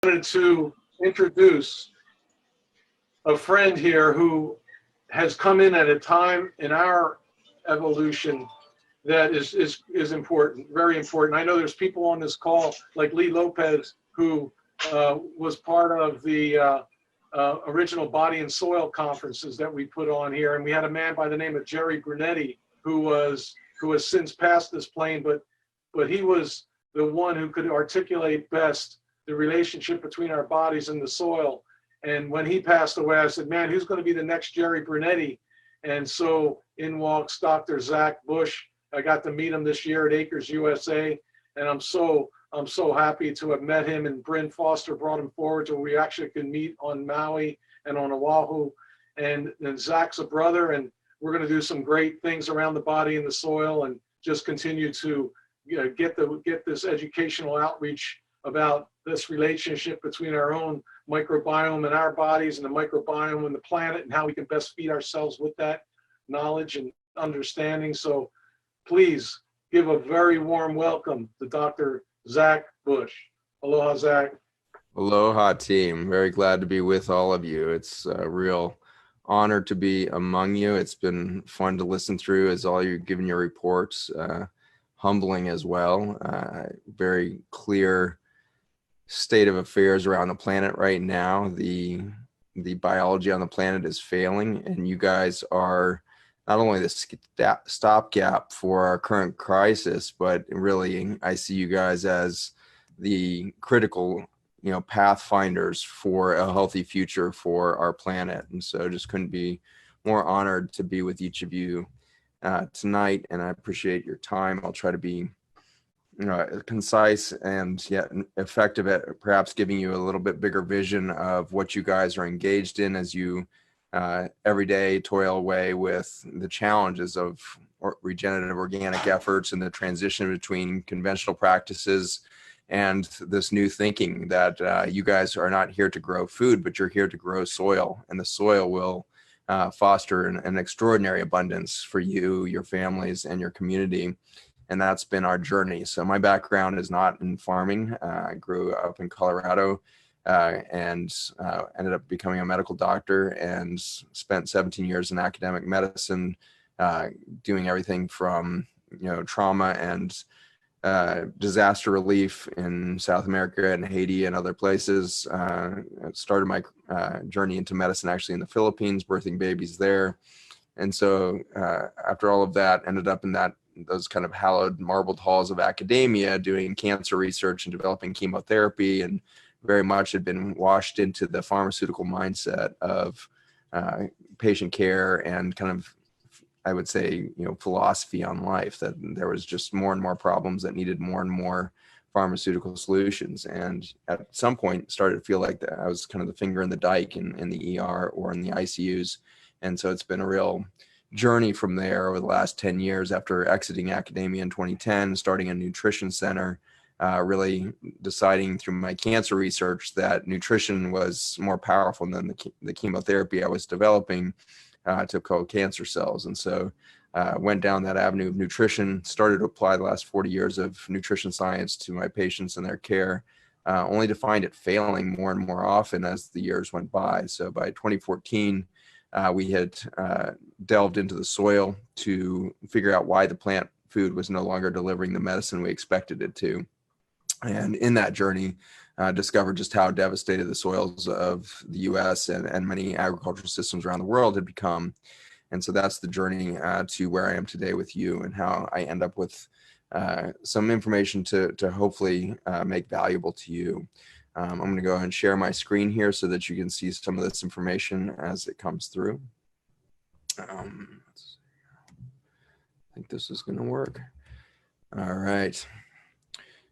wanted to introduce a friend here who has come in at a time in our evolution that is important, very important. I know there's people on this call like Lee Lopez, who was part of the original Body and Soil conferences that we put on here, and we had a man by the name of Jerry Brunetti who has since passed this plane, but he was the one who could articulate best the relationship between our bodies and the soil. And when he passed away, I said, man, who's going to be the next Jerry Brunetti? And so in walks Dr. Zach Bush. I got to meet him this year at Acres USA, and I'm so happy to have met him. And Bryn Foster brought him forward so we actually could meet on Maui and on Oahu. And Zach's a brother, and we're going to do some great things around the body and the soil, and just continue to get this educational outreach about this relationship between our own microbiome and our bodies and the microbiome and the planet, and how we can best feed ourselves with that knowledge and understanding. So please give a very warm welcome to Dr. Zach Bush. Aloha, Zach. Aloha, team. Very glad to be with all of you. It's a real honor to be among you. It's been fun to listen through as all you're giving your reports, humbling as well. Very clear state of affairs around the planet right now. The biology on the planet is failing, and you guys are not only the stopgap for our current crisis, but really I see you guys as the critical, pathfinders for a healthy future for our planet. And so just couldn't be more honored to be with each of you tonight, and I appreciate your time. I'll try to be concise and yet effective at perhaps giving you a little bit bigger vision of what you guys are engaged in as you every day toil away with the challenges of regenerative organic efforts and the transition between conventional practices and this new thinking that you guys are not here to grow food, but you're here to grow soil, and the soil will foster an extraordinary abundance for you, your families, and your community. And that's been our journey. So my background is not in farming. I grew up in Colorado and ended up becoming a medical doctor, and spent 17 years in academic medicine, doing everything from trauma and disaster relief in South America and Haiti and other places. Started my journey into medicine actually in the Philippines, birthing babies there. And so after all of that, ended up in those kind of hallowed marbled halls of academia, doing cancer research and developing chemotherapy, and very much had been washed into the pharmaceutical mindset of patient care and kind of, I would say, philosophy on life, that there was just more and more problems that needed more and more pharmaceutical solutions. And at some point started to feel like that I was kind of the finger in the dike in the ER or in the ICUs. And so it's been a real journey from there over the last 10 years after exiting academia in 2010, starting a nutrition center, really deciding through my cancer research that nutrition was more powerful than the chemotherapy I was developing to kill cancer cells. And so went down that avenue of nutrition, started to apply the last 40 years of nutrition science to my patients and their care, only to find it failing more and more often as the years went by. So by 2014, we had delved into the soil to figure out why the plant food was no longer delivering the medicine we expected it to. And in that journey, discovered just how devastated the soils of the US and many agricultural systems around the world had become. And so that's the journey to where I am today with you, and how I end up with some information to hopefully make valuable to you. I'm going to go ahead and share my screen here so that you can see some of this information as it comes through. Let's see. I think this is going to work. All right.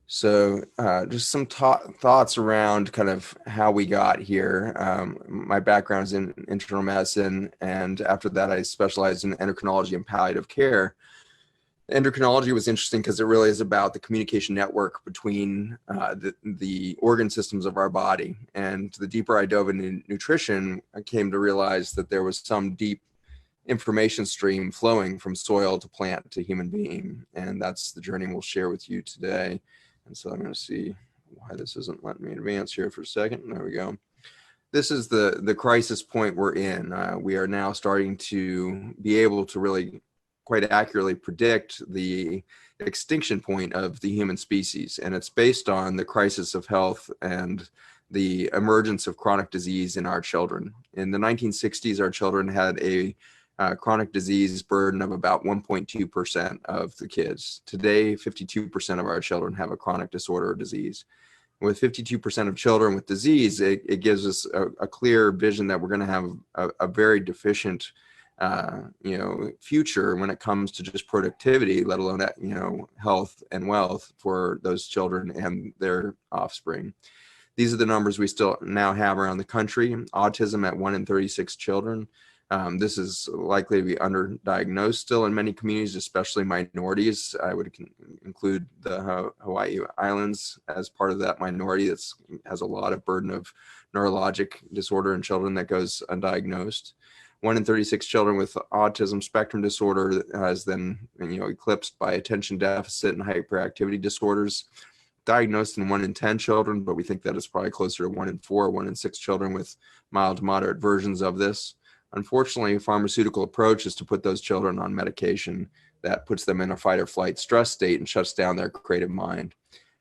So just some thoughts around kind of how we got here. My background is in internal medicine, and after that I specialized in endocrinology and palliative care. Endocrinology was interesting because it really is about the communication network between the organ systems of our body. And the deeper I dove into nutrition, I came to realize that there was some deep information stream flowing from soil to plant to human being. And that's the journey we'll share with you today. And so I'm going to see why this isn't letting me advance here for a second. There we go. This is the crisis point we're in. We are now starting to be able to really quite accurately predict the extinction point of the human species. And it's based on the crisis of health and the emergence of chronic disease in our children. In the 1960s, our children had a chronic disease burden of about 1.2% of the kids. Today, 52% of our children have a chronic disorder or disease. With 52% of children with disease, it gives us a clear vision that we're going to have a very deficient, future when it comes to just productivity, let alone that, health and wealth for those children and their offspring. These are the numbers we still now have around the country. Autism at 1 in 36 children. This is likely to be underdiagnosed still in many communities, especially minorities. I would include the Hawai'i Islands as part of that minority that has a lot of burden of neurologic disorder in children that goes undiagnosed. 1 in 36 children with autism spectrum disorder has then, eclipsed by attention deficit and hyperactivity disorders. Diagnosed in 1 in 10 children, but we think that it's probably closer to 1 in 4, 1 in 6 children with mild to moderate versions of this. Unfortunately, a pharmaceutical approach is to put those children on medication that puts them in a fight or flight stress state and shuts down their creative mind.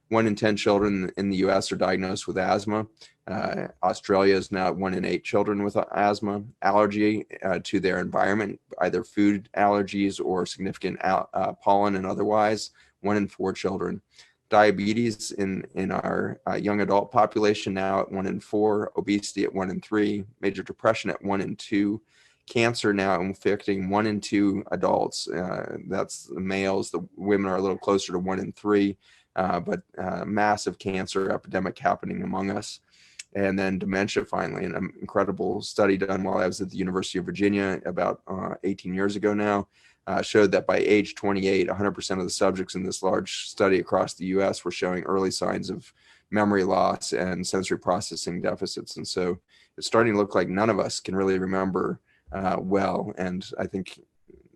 1 in 10 children in the US are diagnosed with asthma. Australia is now at 1 in 8 children with asthma. Allergy to their environment, either food allergies or significant pollen and otherwise, 1 in 4 children. Diabetes in our young adult population now at 1 in 4, obesity at 1 in 3, major depression at 1 in 2, cancer now affecting 1 in 2 adults. That's the males. The women are a little closer to 1 in 3, but massive cancer epidemic happening among us. And then dementia, finally, an incredible study done while I was at the University of Virginia about 18 years ago now. Showed that by age 28, 100% of the subjects in this large study across the US were showing early signs of memory loss and sensory processing deficits. And so it's starting to look like none of us can really remember well. And I think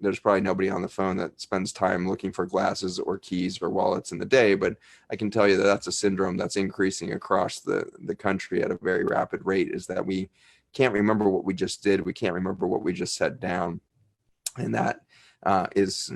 there's probably nobody on the phone that spends time looking for glasses or keys or wallets in the day, but I can tell you that that's a syndrome that's increasing across the country at a very rapid rate, is that we can't remember what we just did. We can't remember what we just set down. And that is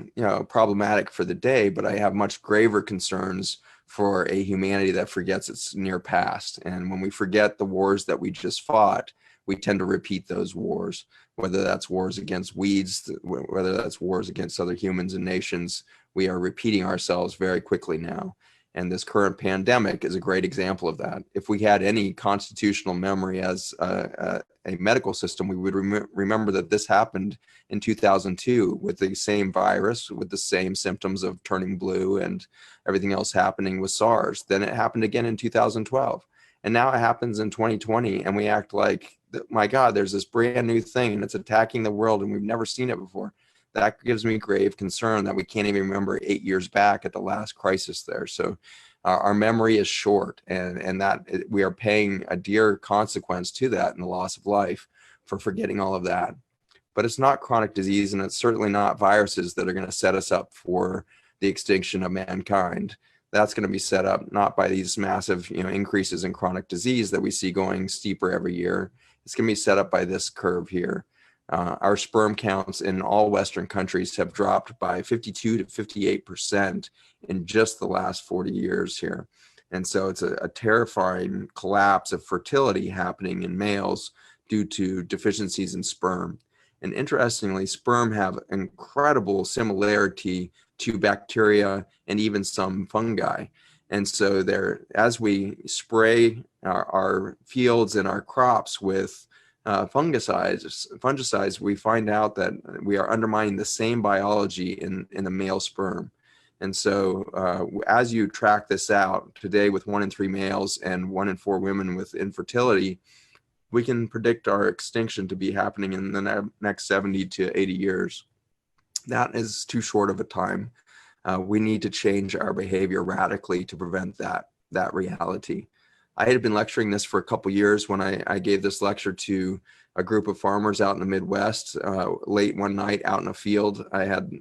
problematic for the day, but I have much graver concerns for a humanity that forgets its near past. And when we forget the wars that we just fought, we tend to repeat those wars, whether that's wars against weeds, whether that's wars against other humans and nations. We are repeating ourselves very quickly now. And this current pandemic is a great example of that. If we had any constitutional memory as a medical system, we would remember that this happened in 2002 with the same virus, with the same symptoms of turning blue and everything else happening with SARS. Then it happened again in 2012. And now it happens in 2020, and we act like, my God, there's this brand new thing and it's attacking the world and we've never seen it before. That gives me grave concern that we can't even remember 8 years back at the last crisis there. So our memory is short, and that we are paying a dear consequence to that in the loss of life for forgetting all of that. But it's not chronic disease, and it's certainly not viruses that are going to set us up for the extinction of mankind. That's going to be set up not by these massive increases in chronic disease that we see going steeper every year. It's going to be set up by this curve here. Our sperm counts in all Western countries have dropped by 52 to 58% in just the last 40 years here. And so it's a terrifying collapse of fertility happening in males due to deficiencies in sperm. And interestingly, sperm have incredible similarity to bacteria and even some fungi. And so as we spray our fields and our crops with fungicides, we find out that we are undermining the same biology in the male sperm. And so as you track this out today with 1 in 3 males and 1 in 4 women with infertility, we can predict our extinction to be happening in the next 70 to 80 years. That is too short of a time. We need to change our behavior radically to prevent that reality. I had been lecturing this for a couple years when I gave this lecture to a group of farmers out in the Midwest late one night out in a field. I had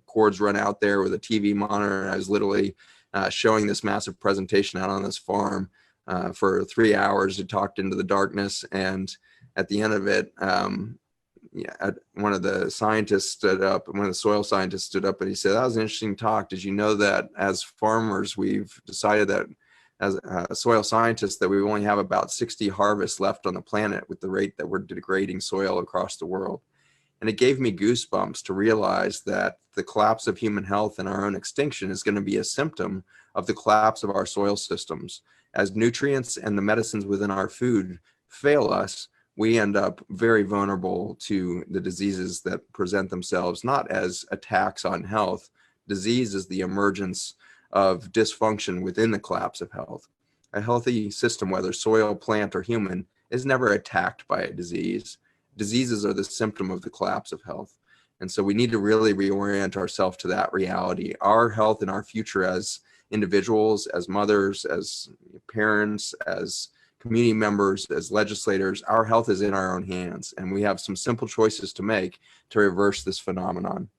cords run out there with a TV monitor, and I was literally showing this massive presentation out on this farm for 3 hours. He talked into the darkness, and at the end of it, one of the scientists stood up, one of the soil scientists stood up, and he said, "That was an interesting talk. Did you know that as farmers, we've decided that as soil scientists that we only have about 60 harvests left on the planet with the rate that we're degrading soil across the world?" And it gave me goosebumps to realize that the collapse of human health and our own extinction is going to be a symptom of the collapse of our soil systems. As nutrients and the medicines within our food fail us, we end up very vulnerable to the diseases that present themselves not as attacks on health. Disease is the emergence of dysfunction within the collapse of health. A healthy system, whether soil, plant, or human, is never attacked by a disease. Diseases are the symptom of the collapse of health. And so we need to really reorient ourselves to that reality. Our health and our future as individuals, as mothers, as parents, as community members, as legislators, our health is in our own hands. And we have some simple choices to make to reverse this phenomenon.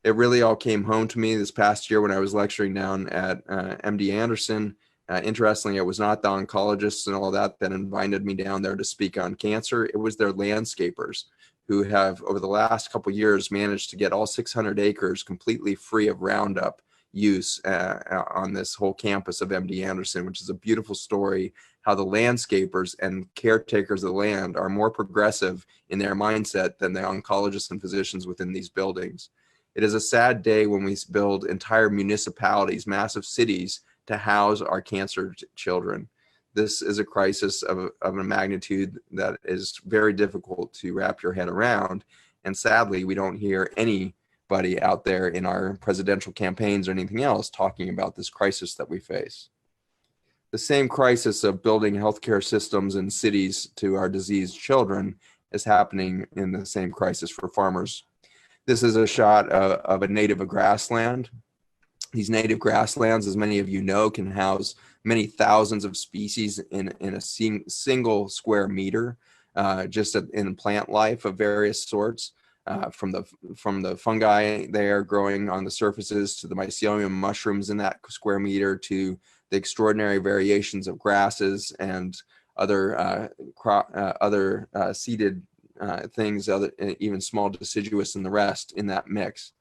It really all came home to me this past year when I was lecturing down at MD Anderson. Interestingly, it was not the oncologists and all that invited me down there to speak on cancer. It was their landscapers who have, over the last couple of years, managed to get all 600 acres completely free of Roundup use on this whole campus of MD Anderson, which is a beautiful story, how the landscapers and caretakers of the land are more progressive in their mindset than the oncologists and physicians within these buildings. It is a sad day when we build entire municipalities, massive cities, to house our cancer children. This is a crisis of a magnitude that is very difficult to wrap your head around. And sadly, we don't hear anybody out there in our presidential campaigns or anything else talking about this crisis that we face. The same crisis of building healthcare systems in cities to our diseased children is happening in the same crisis for farmers. This is a shot of a native grassland. These native grasslands, as many of you know, can house many thousands of species in a single square meter, just in plant life of various sorts, from the fungi they are growing on the surfaces to the mycelium mushrooms in that square meter to the extraordinary variations of grasses and other seeded things, even small deciduous and the rest in that mix.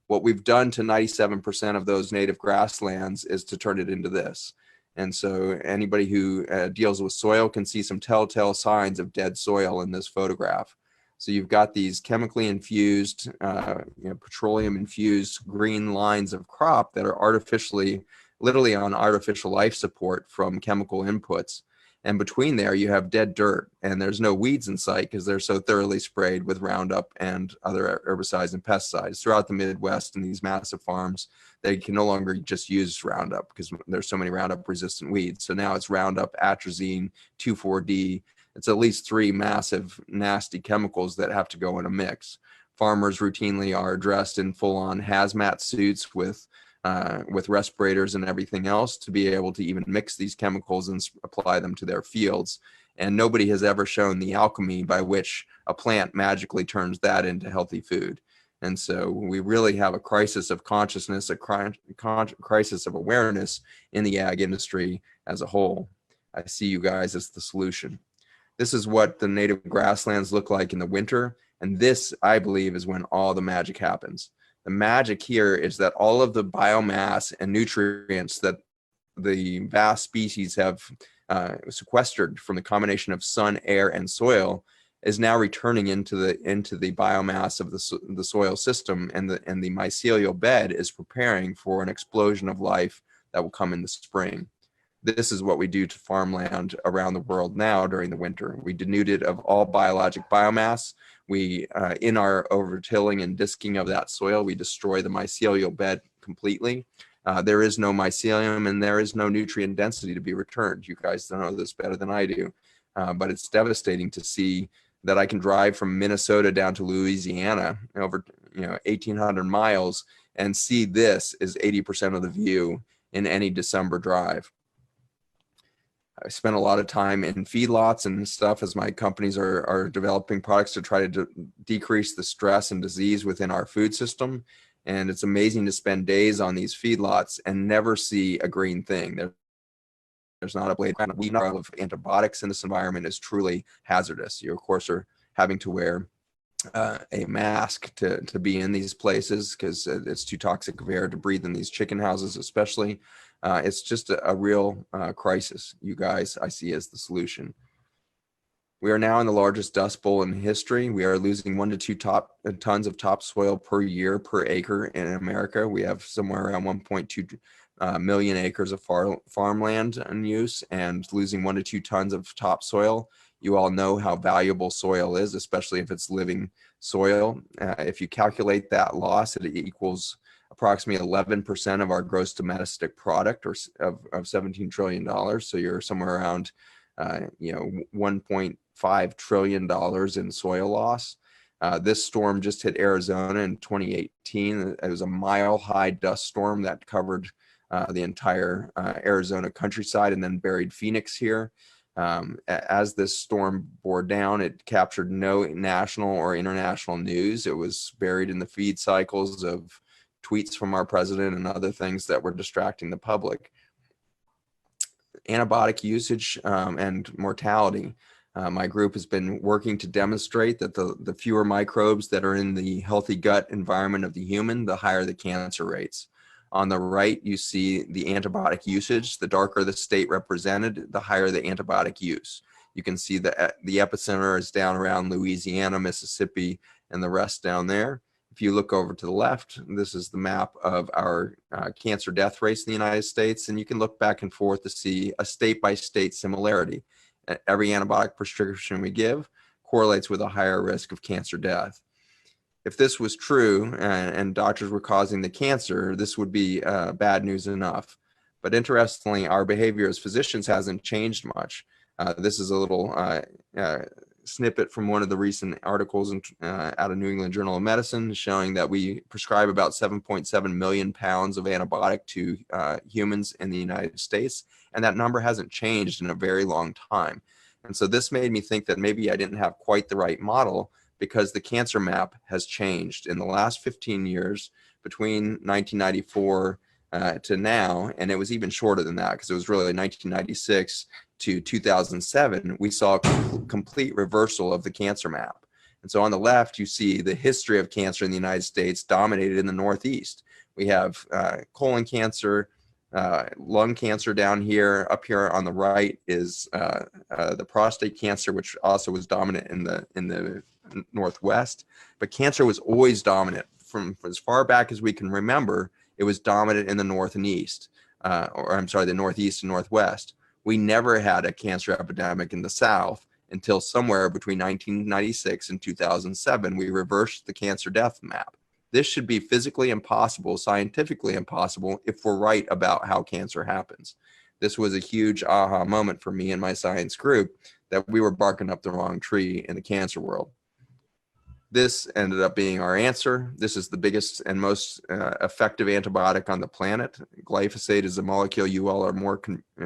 What we've done to 97% of those native grasslands is to turn it into this. And so anybody who deals with soil can see some telltale signs of dead soil in this photograph. So you've got these chemically infused, petroleum infused green lines of crop that are literally on artificial life support from chemical inputs. And between there, you have dead dirt, and there's no weeds in sight because they're so thoroughly sprayed with Roundup and other herbicides and pesticides. Throughout the Midwest and these massive farms, they can no longer just use Roundup because there's so many Roundup-resistant weeds. So now it's Roundup, atrazine, 2,4-D. It's at least 3 massive, nasty chemicals that have to go in a mix. Farmers routinely are dressed in full-on hazmat suits with respirators and everything else to be able to even mix these chemicals and apply them to their fields. And nobody has ever shown the alchemy by which a plant magically turns that into healthy food. And so we really have a crisis of consciousness, a crisis of awareness in the ag industry as a whole. I see you guys as the solution. This is what the native grasslands look like in the winter. And this, I believe, is when all the magic happens. The magic here is that all of the biomass and nutrients that the vast species have sequestered from the combination of sun, air, and soil is now returning into the biomass of the soil system, and the mycelial bed is preparing for an explosion of life that will come in the spring. This is what we do to farmland around the world now during the winter. We denude it of all biologic biomass. We, in our overtilling and disking of that soil, we destroy the mycelial bed completely. There is no mycelium and there is no nutrient density to be returned. You guys know this better than I do, but it's devastating to see that I can drive from Minnesota down to Louisiana over 1,800 miles and see this is 80% of the view in any December drive. I spent a lot of time in feedlots and stuff as my companies are developing products to try to decrease the stress and disease within our food system. And it's amazing to spend days on these feedlots and never see a green thing. There's not a blade. We know of antibiotics in this environment is truly hazardous. You, of course, are having to wear a mask to be in these places because it's too toxic of air to breathe in these chicken houses, especially. It's just a real crisis. You guys, I see as the solution. We are now in the largest dust bowl in history. We are losing 1 to 2 tons of topsoil per year per acre in America. We have somewhere around 1.2 million acres of farmland in use, and losing 1 to 2 tons of topsoil. You all know how valuable soil is, especially if it's living soil. If you calculate that loss, it equals approximately 11% of our gross domestic product, or of $17 trillion. So you're somewhere around $1.5 trillion in soil loss. This storm just hit Arizona in 2018. It was a mile-high dust storm that covered the entire Arizona countryside and then buried Phoenix here. As this storm bore down, it captured no national or international news. It was buried in the feed cycles of tweets from our president and other things that were distracting the public. Antibiotic usage and mortality. My group has been working to demonstrate that the fewer microbes that are in the healthy gut environment of the human, the higher the cancer rates. On the right, you see the antibiotic usage. The darker the state represented, the higher the antibiotic use. You can see that the epicenter is down around Louisiana, Mississippi, and the rest down there. If you look over to the left, this is the map of our cancer death rates in the United States, and you can look back and forth to see a state-by-state similarity. Every antibiotic prescription we give correlates with a higher risk of cancer death. If this was true and doctors were causing the cancer, this would be bad news enough. But interestingly, our behavior as physicians hasn't changed much. This is a little snippet from one of the recent articles out of New England Journal of Medicine showing that we prescribe about 7.7 million pounds of antibiotic to humans in the United States, and that number hasn't changed in a very long time. And so this made me think that maybe I didn't have quite the right model, because the cancer map has changed in the last 15 years between 1994 to now, and it was even shorter than that because it was really 1996 to 2007, we saw a complete reversal of the cancer map. And so on the left, you see the history of cancer in the United States dominated in the Northeast. We have colon cancer, lung cancer down here. Up here on the right is the prostate cancer, which also was dominant in the Northwest. But cancer was always dominant from as far back as we can remember. It was dominant in the North and East, the Northeast and Northwest. We never had a cancer epidemic in the South until somewhere between 1996 and 2007. We reversed the cancer death map. This should be physically impossible, scientifically impossible, if we're right about how cancer happens. This was a huge aha moment for me and my science group that we were barking up the wrong tree in the cancer world. This ended up being our answer. This is the biggest and most effective antibiotic on the planet. Glyphosate is a molecule you all are more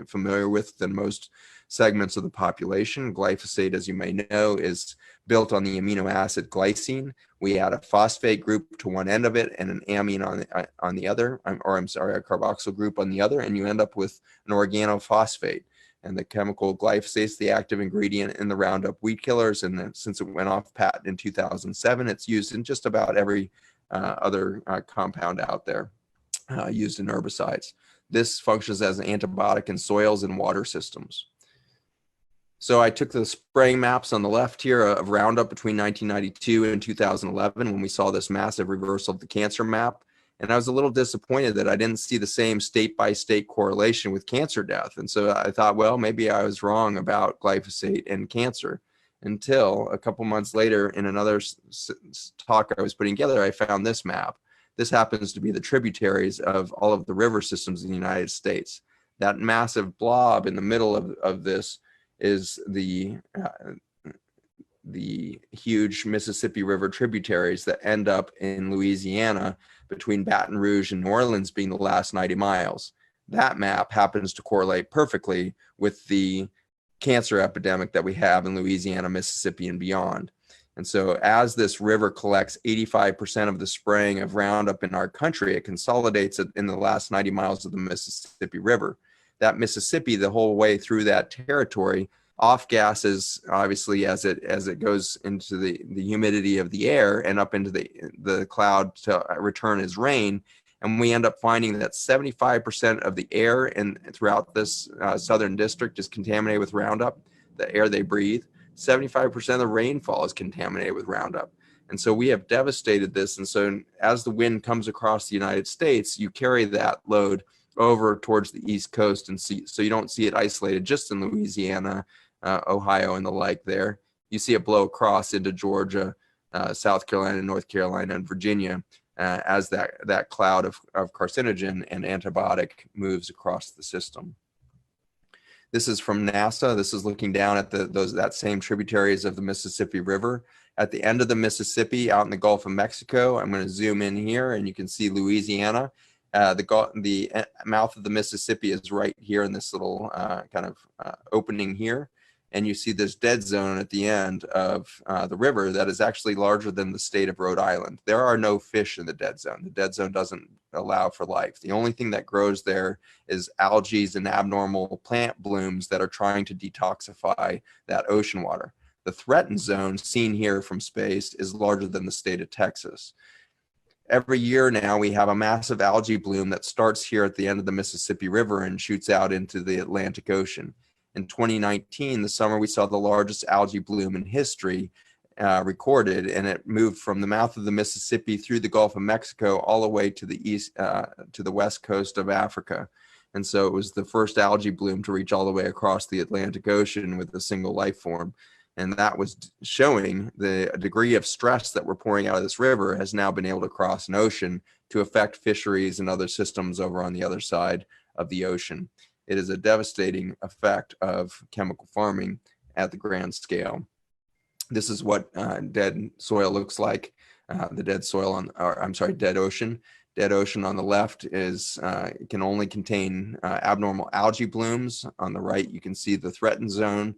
familiar with than most segments of the population. Glyphosate, as you may know, is built on the amino acid glycine. We add a phosphate group to one end of it and an amine on the other, a carboxyl group on the other, and you end up with an organophosphate. And the chemical glyphosate is the active ingredient in the Roundup weed killers. And then, since it went off patent in 2007, it's used in just about every other compound out there used in herbicides. This functions as an antibiotic in soils and water systems. So I took the spraying maps on the left here of Roundup between 1992 and 2011 when we saw this massive reversal of the cancer map. And I was a little disappointed that I didn't see the same state-by-state correlation with cancer death. And so I thought, well, maybe I was wrong about glyphosate and cancer, until a couple months later in another talk I was putting together, I found this map. This happens to be the tributaries of all of the river systems in the United States. That massive blob in the middle of this is the huge Mississippi River tributaries that end up in Louisiana between Baton Rouge and New Orleans being the last 90 miles. That map happens to correlate perfectly with the cancer epidemic that we have in Louisiana, Mississippi, and beyond. And so as this river collects 85% of the spraying of Roundup in our country, it consolidates it in the last 90 miles of the Mississippi River. That Mississippi, the whole way through that territory, off gases, obviously, as it goes into the humidity of the air and up into the cloud to return as rain. And we end up finding that 75% of the air throughout this southern district is contaminated with Roundup, the air they breathe. 75% of the rainfall is contaminated with Roundup. And so we have devastated this. And so as the wind comes across the United States, you carry that load over towards the East Coast, and so you don't see it isolated just in Louisiana, Ohio, and the like there. You see it blow across into Georgia, South Carolina, North Carolina, and Virginia as that cloud of carcinogen and antibiotic moves across the system. This is from NASA. This is looking down at that same tributaries of the Mississippi River. At the end of the Mississippi, out in the Gulf of Mexico, I'm going to zoom in here, and you can see Louisiana. The mouth of the Mississippi is right here in this little opening here. And you see this dead zone at the end of the river that is actually larger than the state of Rhode Island. There are no fish in the dead zone. The dead zone doesn't allow for life. The only thing that grows there is algae and abnormal plant blooms that are trying to detoxify that ocean water. The threatened zone, seen here from space, is larger than the state of Texas. Every year now, we have a massive algae bloom that starts here at the end of the Mississippi River and shoots out into the Atlantic Ocean. In 2019, the summer, we saw the largest algae bloom in history recorded, and it moved from the mouth of the Mississippi through the Gulf of Mexico all the way to the west coast of Africa. And so it was the first algae bloom to reach all the way across the Atlantic Ocean with a single life form. And that was showing the degree of stress that we're pouring out of this river has now been able to cross an ocean to affect fisheries and other systems over on the other side of the ocean. It is a devastating effect of chemical farming at the grand scale. This is what dead soil looks like. The dead soil dead ocean. Dead ocean on the left can only contain abnormal algae blooms. On the right, you can see the threatened zone,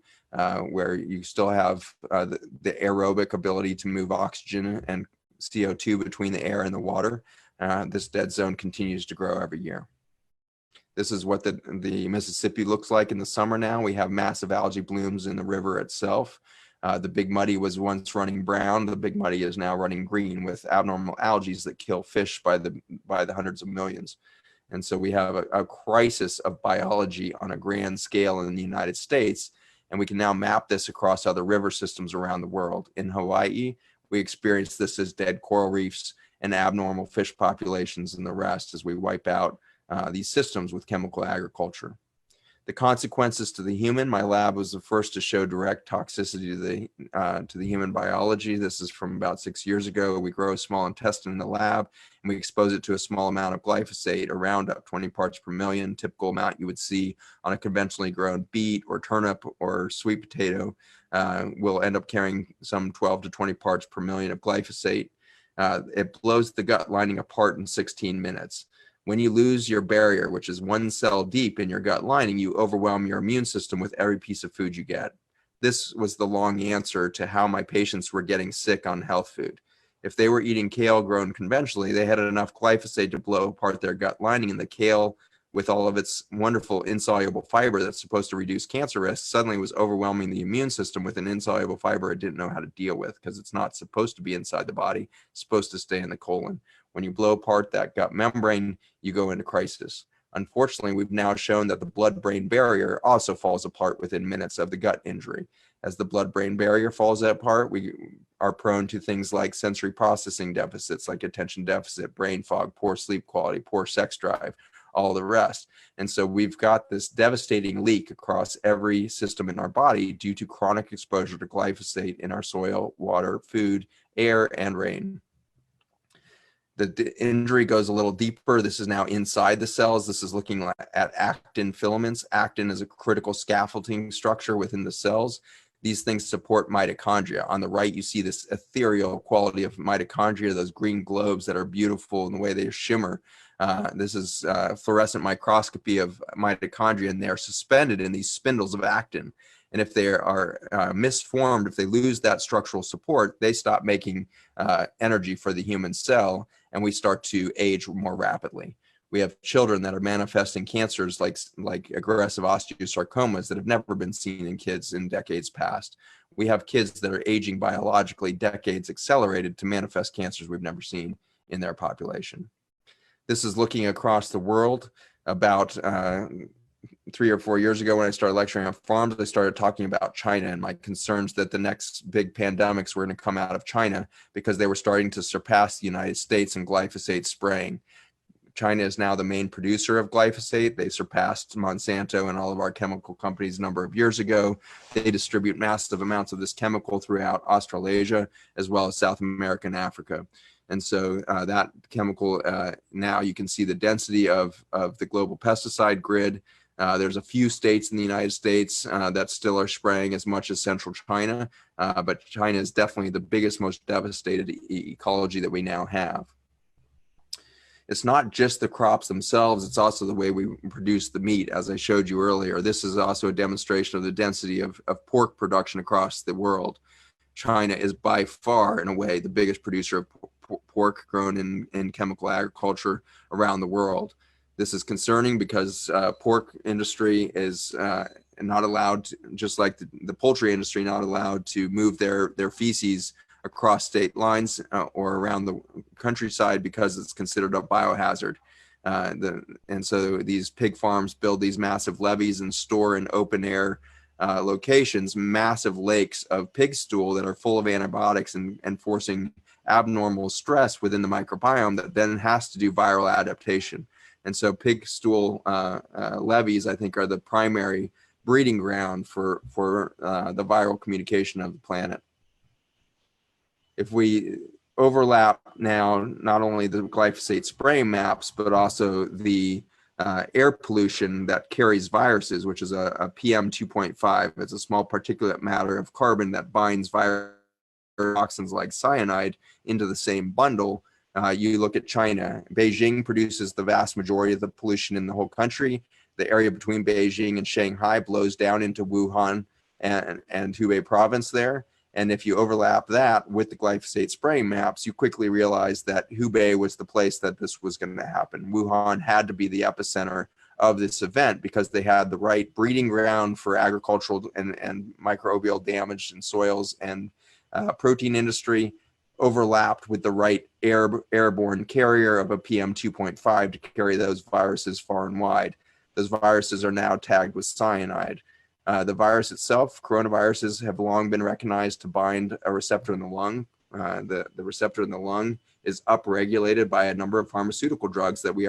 where you still have the aerobic ability to move oxygen and CO2 between the air and the water. This dead zone continues to grow every year. This is what the Mississippi looks like in the summer now. We have massive algae blooms in the river itself. The Big Muddy was once running brown. The Big Muddy is now running green with abnormal algae that kill fish by the hundreds of millions. And so we have a crisis of biology on a grand scale in the United States. And we can now map this across other river systems around the world. In Hawaii, we experience this as dead coral reefs and abnormal fish populations and the rest as we wipe out these systems with chemical agriculture. The consequences to the human, my lab was the first to show direct toxicity to the human biology. This is from about 6 years ago. We grow a small intestine in the lab, and we expose it to a small amount of glyphosate, or Roundup, 20 parts per million, typical amount you would see on a conventionally grown beet or turnip or sweet potato. Will end up carrying some 12 to 20 parts per million of glyphosate. It blows the gut lining apart in 16 minutes. When you lose your barrier, which is one cell deep in your gut lining, you overwhelm your immune system with every piece of food you get. This was the long answer to how my patients were getting sick on health food. If they were eating kale grown conventionally, they had enough glyphosate to blow apart their gut lining, and the kale, with all of its wonderful insoluble fiber that's supposed to reduce cancer risk, suddenly was overwhelming the immune system with an insoluble fiber it didn't know how to deal with, because it's not supposed to be inside the body. It's supposed to stay in the colon. When you blow apart that gut membrane, you go into crisis. Unfortunately, we've now shown that the blood-brain barrier also falls apart within minutes of the gut injury. As the blood-brain barrier falls apart, we are prone to things like sensory processing deficits, like attention deficit, brain fog, poor sleep quality, poor sex drive, all the rest. And so we've got this devastating leak across every system in our body due to chronic exposure to glyphosate in our soil, water, food, air, and rain. The injury goes a little deeper. This is now inside the cells. This is looking at actin filaments. Actin is a critical scaffolding structure within the cells. These things support mitochondria. On the right, you see this ethereal quality of mitochondria, those green globes that are beautiful in the way they shimmer. This is fluorescent microscopy of mitochondria, and they're suspended in these spindles of actin. And if they are misformed, if they lose that structural support, they stop making energy for the human cell, and we start to age more rapidly. We have children that are manifesting cancers like aggressive osteosarcomas that have never been seen in kids in decades past. We have kids that are aging biologically decades accelerated to manifest cancers we've never seen in their population. This is looking across the world. About 3 or 4 years ago, when I started lecturing on farms, I started talking about China and my concerns that the next big pandemics were going to come out of China because they were starting to surpass the United States in glyphosate spraying. China is now the main producer of glyphosate. They surpassed Monsanto and all of our chemical companies a number of years ago. They distribute massive amounts of this chemical throughout Australasia, as well as South America and Africa. And so that chemical, now you can see the density of the global pesticide grid. There's a few states in the United States that still are spraying as much as central China, but China is definitely the biggest, most devastated ecology that we now have. It's not just the crops themselves, it's also the way we produce the meat, as I showed you earlier. This is also a demonstration of the density of pork production across the world. China is by far, in a way, the biggest producer of pork grown in chemical agriculture around the world. This is concerning because pork industry is not allowed to, just like the poultry industry, not allowed to move their feces across state lines or around the countryside because it's considered a biohazard. And so these pig farms build these massive levees and store in open air locations massive lakes of pig stool that are full of antibiotics and forcing abnormal stress within the microbiome that then has to do viral adaptation. And so pig stool levees, I think, are the primary breeding ground for the viral communication of the planet. If we overlap now not only the glyphosate spray maps, but also the air pollution that carries viruses, which is a PM 2.5. It's a small particulate matter of carbon that binds virus toxins like cyanide into the same bundle. You look at China. Beijing produces the vast majority of the pollution in the whole country. The area between Beijing and Shanghai blows down into Wuhan and Hubei province there. And if you overlap that with the glyphosate spraying maps, you quickly realize that Hubei was the place that this was going to happen. Wuhan had to be the epicenter of this event because they had the right breeding ground for agricultural and microbial damage in soils, and protein industry overlapped with the right airborne carrier of a PM 2.5 to carry those viruses far and wide. Those viruses are now tagged with cyanide. The virus itself, coronaviruses, have long been recognized to bind a receptor in the lung. The receptor in the lung is upregulated by a number of pharmaceutical drugs that we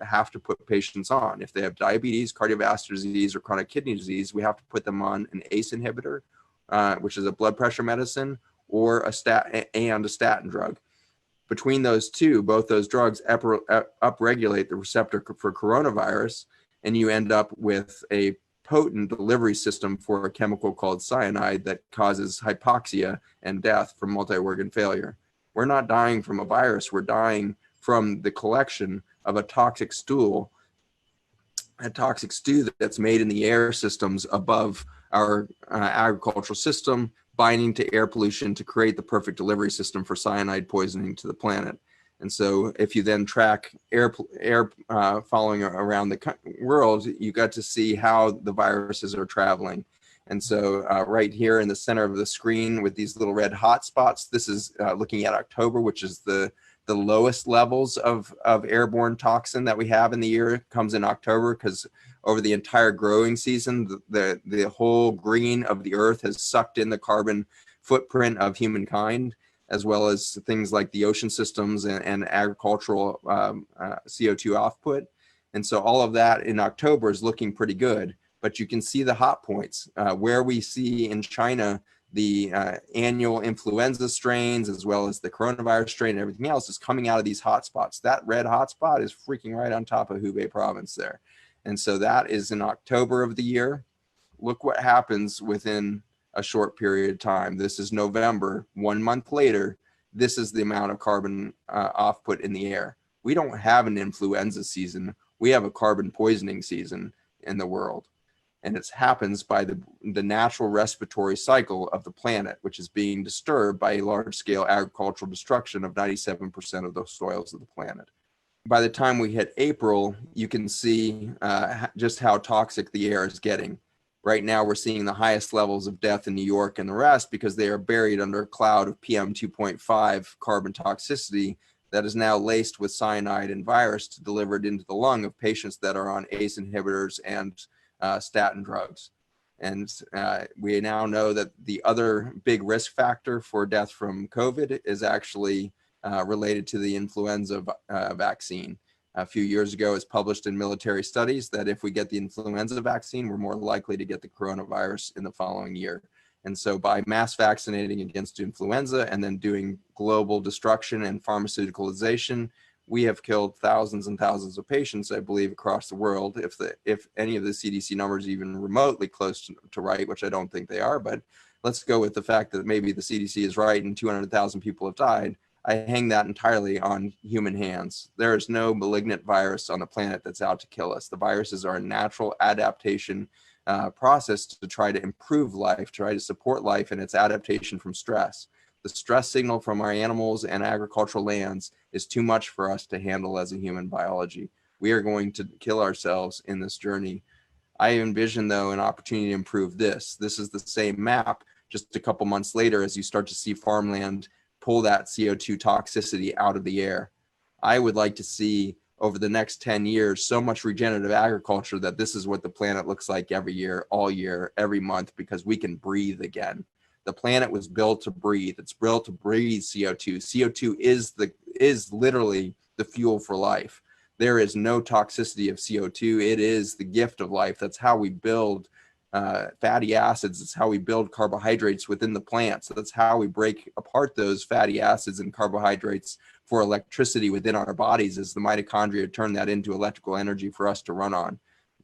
have to put patients on. If they have diabetes, cardiovascular disease, or chronic kidney disease, we have to put them on an ACE inhibitor, which is a blood pressure medicine, or a statin drug. Between those two, both those drugs upregulate the receptor for coronavirus, and you end up with a potent delivery system for a chemical called cyanide that causes hypoxia and death from multi-organ failure. We're not dying from a virus, we're dying from the collection of a toxic stew that's made in the air systems above our agricultural system, binding to air pollution to create the perfect delivery system for cyanide poisoning to the planet. And so if you then track air following around the world, you got to see how the viruses are traveling. And so right here in the center of the screen with these little red hot spots, this is looking at October, which is the lowest levels of airborne toxin that we have in the year. It comes in October because over the entire growing season, the whole green of the earth has sucked in the carbon footprint of humankind, as well as things like the ocean systems and agricultural CO2 output. And so all of that in October is looking pretty good, but you can see the hot points where we see in China the annual influenza strains, as well as the coronavirus strain and everything else is coming out of these hotspots. That red hotspot is freaking right on top of Hubei province there. And so that is in October of the year. Look what happens within a short period of time. This is November. 1 month later, this is the amount of carbon output in the air. We don't have an influenza season. We have a carbon poisoning season in the world. And it happens by the natural respiratory cycle of the planet, which is being disturbed by a large-scale agricultural destruction of 97% of the soils of the planet. By the time we hit April, you can see just how toxic the air is getting. Right now, we're seeing the highest levels of death in New York and the rest because they are buried under a cloud of PM 2.5 carbon toxicity that is now laced with cyanide and virus delivered into the lung of patients that are on ACE inhibitors and statin drugs. And we now know that the other big risk factor for death from COVID is actually related to the influenza vaccine. A few years ago, it's published in military studies that if we get the influenza vaccine, we're more likely to get the coronavirus in the following year. And so by mass vaccinating against influenza and then doing global destruction and pharmaceuticalization, we have killed thousands and thousands of patients, I believe, across the world. If any of the CDC numbers even remotely close to right, which I don't think they are, but let's go with the fact that maybe the CDC is right and 200,000 people have died. I hang that entirely on human hands. There is no malignant virus on the planet that's out to kill us. The viruses are a natural adaptation process to try to improve life, try to support life in its adaptation from stress. The stress signal from our animals and agricultural lands is too much for us to handle as a human biology. We are going to kill ourselves in this journey. I envision, though, an opportunity to improve this. This is the same map just a couple months later as you start to see farmland pull that CO2 toxicity out of the air. I would like to see over the next 10 years so much regenerative agriculture that this is what the planet looks like every year, all year, every month, because we can breathe again. The planet was built to breathe. It's built to breathe CO2. CO2 is literally the fuel for life. There is no toxicity of CO2. It is the gift of life. That's how we build fatty acids. It's how we build carbohydrates within the plant. So that's how we break apart those fatty acids and carbohydrates for electricity within our bodies, as the mitochondria turn that into electrical energy for us to run on.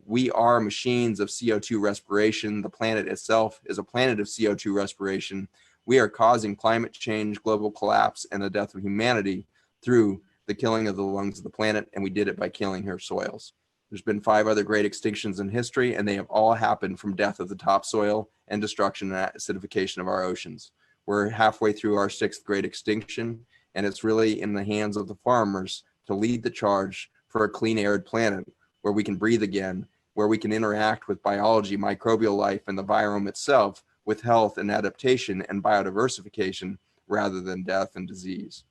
We are machines of CO2 respiration. The planet itself is a planet of CO2 respiration. We are causing climate change, global collapse, and the death of humanity through the killing of the lungs of the planet, and we did it by killing her soils. There's been 5 other great extinctions in history, and they have all happened from death of the topsoil and destruction and acidification of our oceans. We're halfway through our 6th great extinction, and it's really in the hands of the farmers to lead the charge for a clean, arid planet where we can breathe again, where we can interact with biology, microbial life, and the virome itself with health and adaptation and biodiversification rather than death and disease.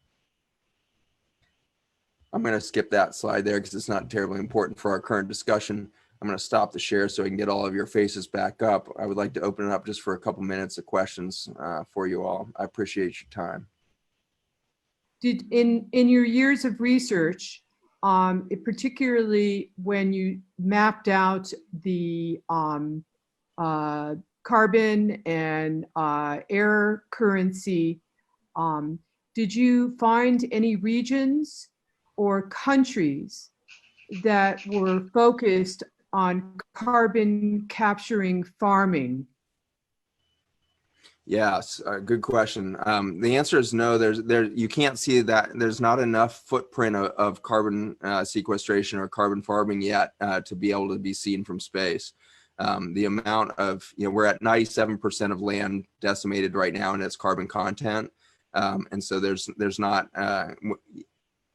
I'm going to skip that slide there because it's not terribly important for our current discussion. I'm going to stop the share so I can get all of your faces back up. I would like to open it up just for a couple minutes of questions for you all. I appreciate your time. In your years of research, particularly when you mapped out the carbon and air currency, did you find any regions or countries that were focused on carbon capturing farming? Yes, good question. The answer is no. You can't see that. There's not enough footprint of carbon sequestration or carbon farming yet to be able to be seen from space. The amount of, we're at 97% of land decimated right now in its carbon content, and so there's not.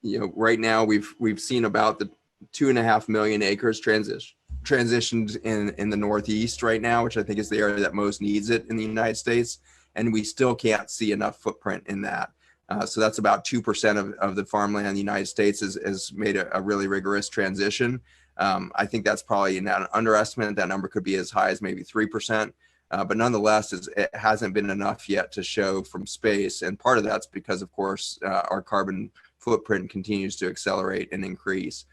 Right now we've seen about the 2.5 million acres transitioned in the Northeast right now, which I think is the area that most needs it in the United States. And we still can't see enough footprint in that. So that's about 2% of the farmland in the United States has made a really rigorous transition. I think that's probably an underestimate. That number could be as high as maybe 3%. But nonetheless, it hasn't been enough yet to show from space. And part of that's because, of course, our carbon footprint continues to accelerate and increase.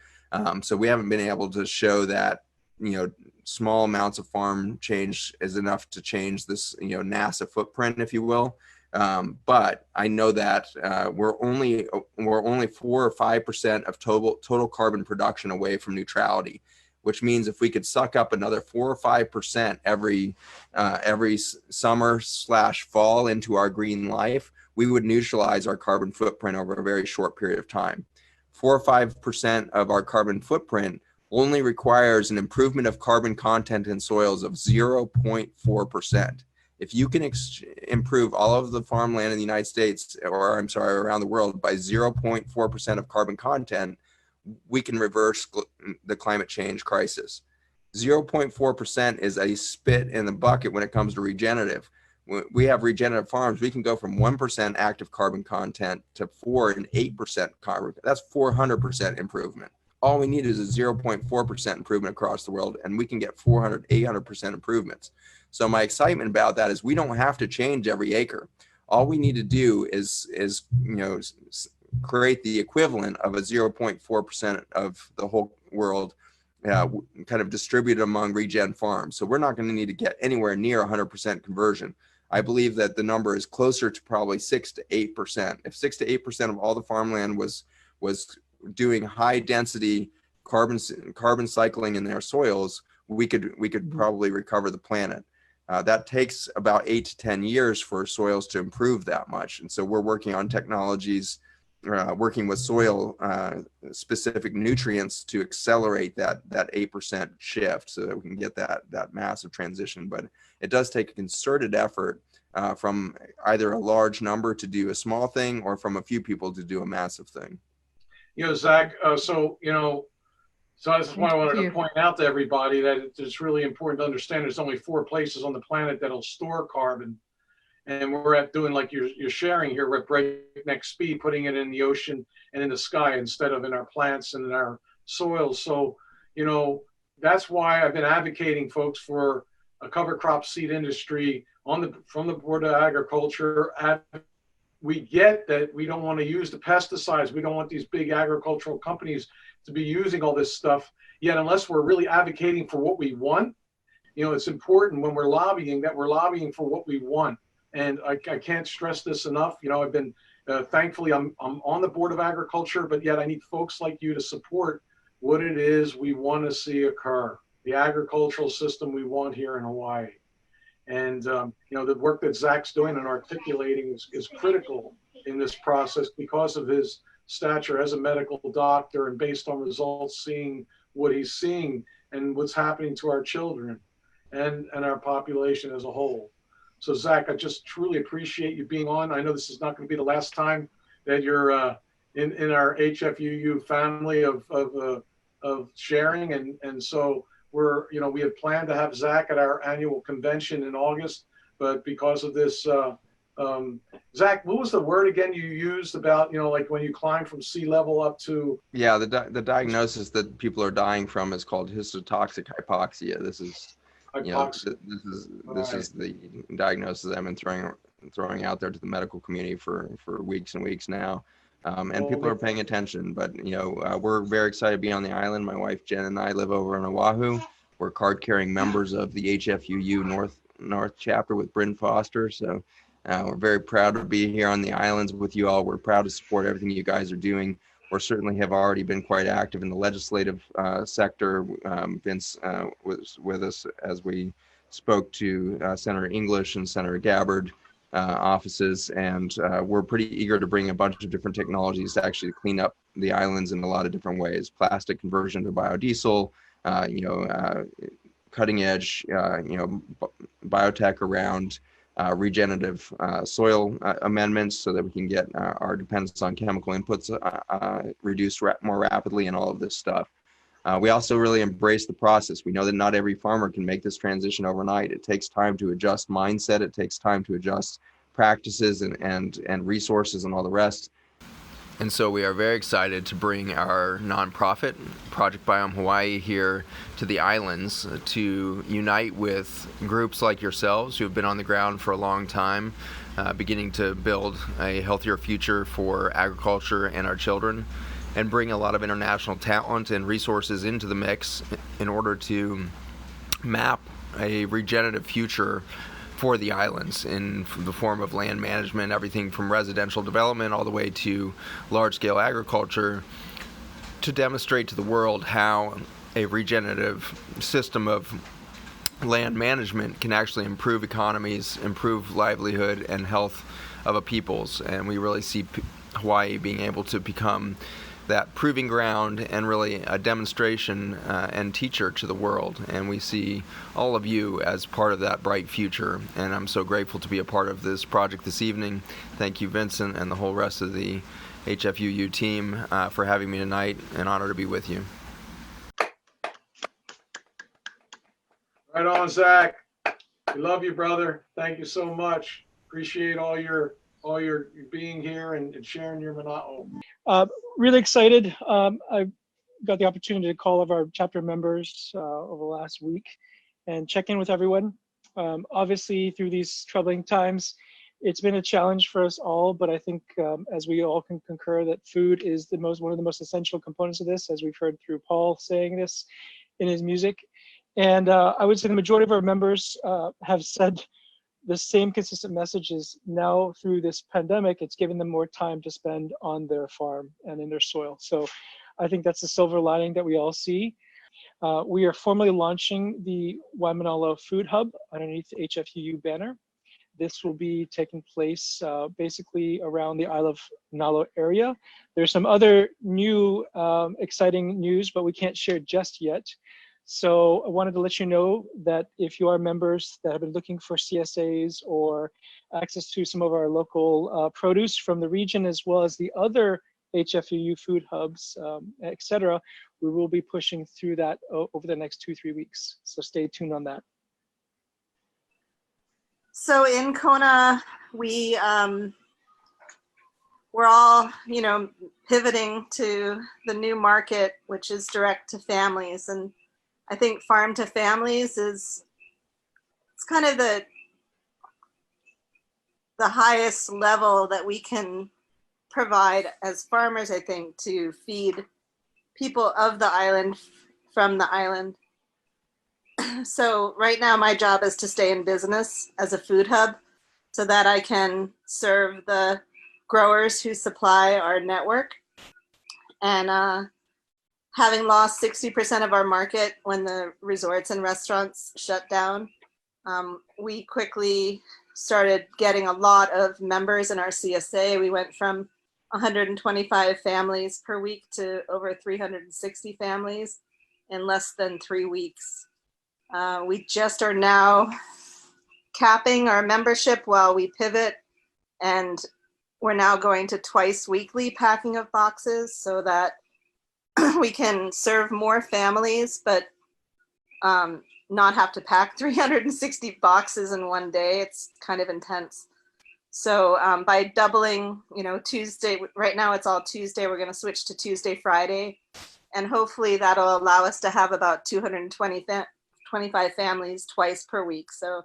So we haven't been able to show that, small amounts of farm change is enough to change this, NASA footprint, if you will. But I know that we're only 4 or 5% of total carbon production away from neutrality, which means if we could suck up another 4 or 5% every summer/fall into our green life, we would neutralize our carbon footprint over a very short period of time. 4 or 5% of our carbon footprint only requires an improvement of carbon content in soils of 0.4%. If you can improve all of the farmland in the United States, or I'm sorry, around the world by 0.4% of carbon content, we can reverse the climate change crisis. 0.4% is a spit in the bucket when it comes to regenerative. When we have regenerative farms, we can go from 1% active carbon content to 4 and 8% carbon. That's 400% improvement. All we need is a 0.4% improvement across the world, and we can get 400, 800% improvements. So my excitement about that is we don't have to change every acre. All we need to do is create the equivalent of a 0.4% of the whole world, kind of distributed among regen farms. So we're not going to need to get anywhere near 100% conversion. I believe that the number is closer to probably 6 to 8%. If 6 to 8% of all the farmland was doing high density carbon cycling in their soils, we could probably recover the planet. That takes about 8 to 10 years for soils to improve that much. And so we're working on technologies, working with soil specific nutrients to accelerate that 8% shift so that we can get that massive transition. But it does take a concerted effort from either a large number to do a small thing or from a few people to do a massive thing. Zach, so that's why I wanted to point out to everybody that it's really important to understand there's only 4 places on the planet that'll store carbon. And we're doing like you're sharing here, we're at breakneck speed, putting it in the ocean and in the sky instead of in our plants and in our soils. So, that's why I've been advocating, folks, for a cover crop seed industry from the Board of Agriculture. We get that we don't want to use the pesticides. We don't want these big agricultural companies to be using all this stuff. Yet, unless we're really advocating for what we want, it's important when we're lobbying that we're lobbying for what we want. And I can't stress this enough. I've been, thankfully, I'm on the Board of Agriculture, but yet I need folks like you to support what it is we want to see occur, the agricultural system we want here in Hawaii. And, the work that Zach's doing and articulating is critical in this process because of his stature as a medical doctor and based on results, seeing what he's seeing and what's happening to our children and our population as a whole. So Zach, I just truly appreciate you being on. I know this is not going to be the last time that you're in our HFUU family of sharing. And so we had planned to have Zach at our annual convention in August, but because of this, Zach, what was the word again you used about, like when you climb from sea level up to? Yeah, the diagnosis that people are dying from is called histotoxic hypoxia. This is the diagnosis I've been throwing out there to the medical community for weeks and weeks now. And people are paying attention, but we're very excited to be on the island. My wife Jen and I live over in Oahu. We're card-carrying members of the HFUU North chapter with Bryn Foster. So we're very proud to be here on the islands with you all. We're proud to support everything you guys are doing. We certainly have already been quite active in the legislative sector. Vince was with us as we spoke to Senator English and Senator Gabbard offices, and we're pretty eager to bring a bunch of different technologies to actually clean up the islands in a lot of different ways. Plastic conversion to biodiesel, cutting edge, biotech around regenerative soil amendments so that we can get our dependence on chemical inputs reduced more rapidly and all of this stuff. We also really embrace the process. We know that not every farmer can make this transition overnight. It takes time to adjust mindset. It takes time to adjust practices and resources and all the rest. And so we are very excited to bring our nonprofit, Project Biome Hawaii, here to the islands to unite with groups like yourselves who have been on the ground for a long time, beginning to build a healthier future for agriculture and our children, and bring a lot of international talent and resources into the mix in order to map a regenerative future for the islands in the form of land management, everything from residential development all the way to large-scale agriculture, to demonstrate to the world how a regenerative system of land management can actually improve economies, improve livelihood and health of a peoples. And we really see Hawaii being able to become that proving ground and really a demonstration and teacher to the world. And we see all of you as part of that bright future. And I'm so grateful to be a part of this project this evening. Thank you, Vincent, and the whole rest of the HFUU team for having me tonight. An honor to be with you. Right on, Zach. We love you, brother. Thank you so much. Appreciate all your being here and sharing your monotony. Really excited. I got the opportunity to call all of our chapter members over the last week and check in with everyone. Obviously, through these troubling times, it's been a challenge for us all, but I think as we all can concur that food is one of the most essential components of this, as we've heard through Paul saying this in his music. And I would say the majority of our members have said the same consistent messages. Now through this pandemic, it's given them more time to spend on their farm and in their soil. So I think that's the silver lining that we all see. We are formally launching the Waimanalo Food Hub underneath the HFUU banner. This will be taking place basically around the Isle of Nalo area. There's some other new exciting news, but we can't share just yet. So I wanted to let you know that if you are members that have been looking for CSAs or access to some of our local produce from the region, as well as the other HFUU food hubs, et cetera, we will be pushing through that over the next 2-3 weeks. So stay tuned on that. So in Kona, we're all, pivoting to the new market, which is direct to families. And I think farm to families it's kind of the highest level that we can provide as farmers, I think, to feed people of the island from the island. So right now my job is to stay in business as a food hub so that I can serve the growers who supply our network. And having lost 60% of our market when the resorts and restaurants shut down, we quickly started getting a lot of members in our CSA. We went from 125 families per week to over 360 families in less than 3 weeks. We just are now capping our membership while we pivot, and we're now going to twice weekly packing of boxes so that we can serve more families, but not have to pack 360 boxes in one day. It's kind of intense. So by doubling, Tuesday, right now it's all Tuesday, we're going to switch to Tuesday, Friday, and hopefully that'll allow us to have about 225 families twice per week. So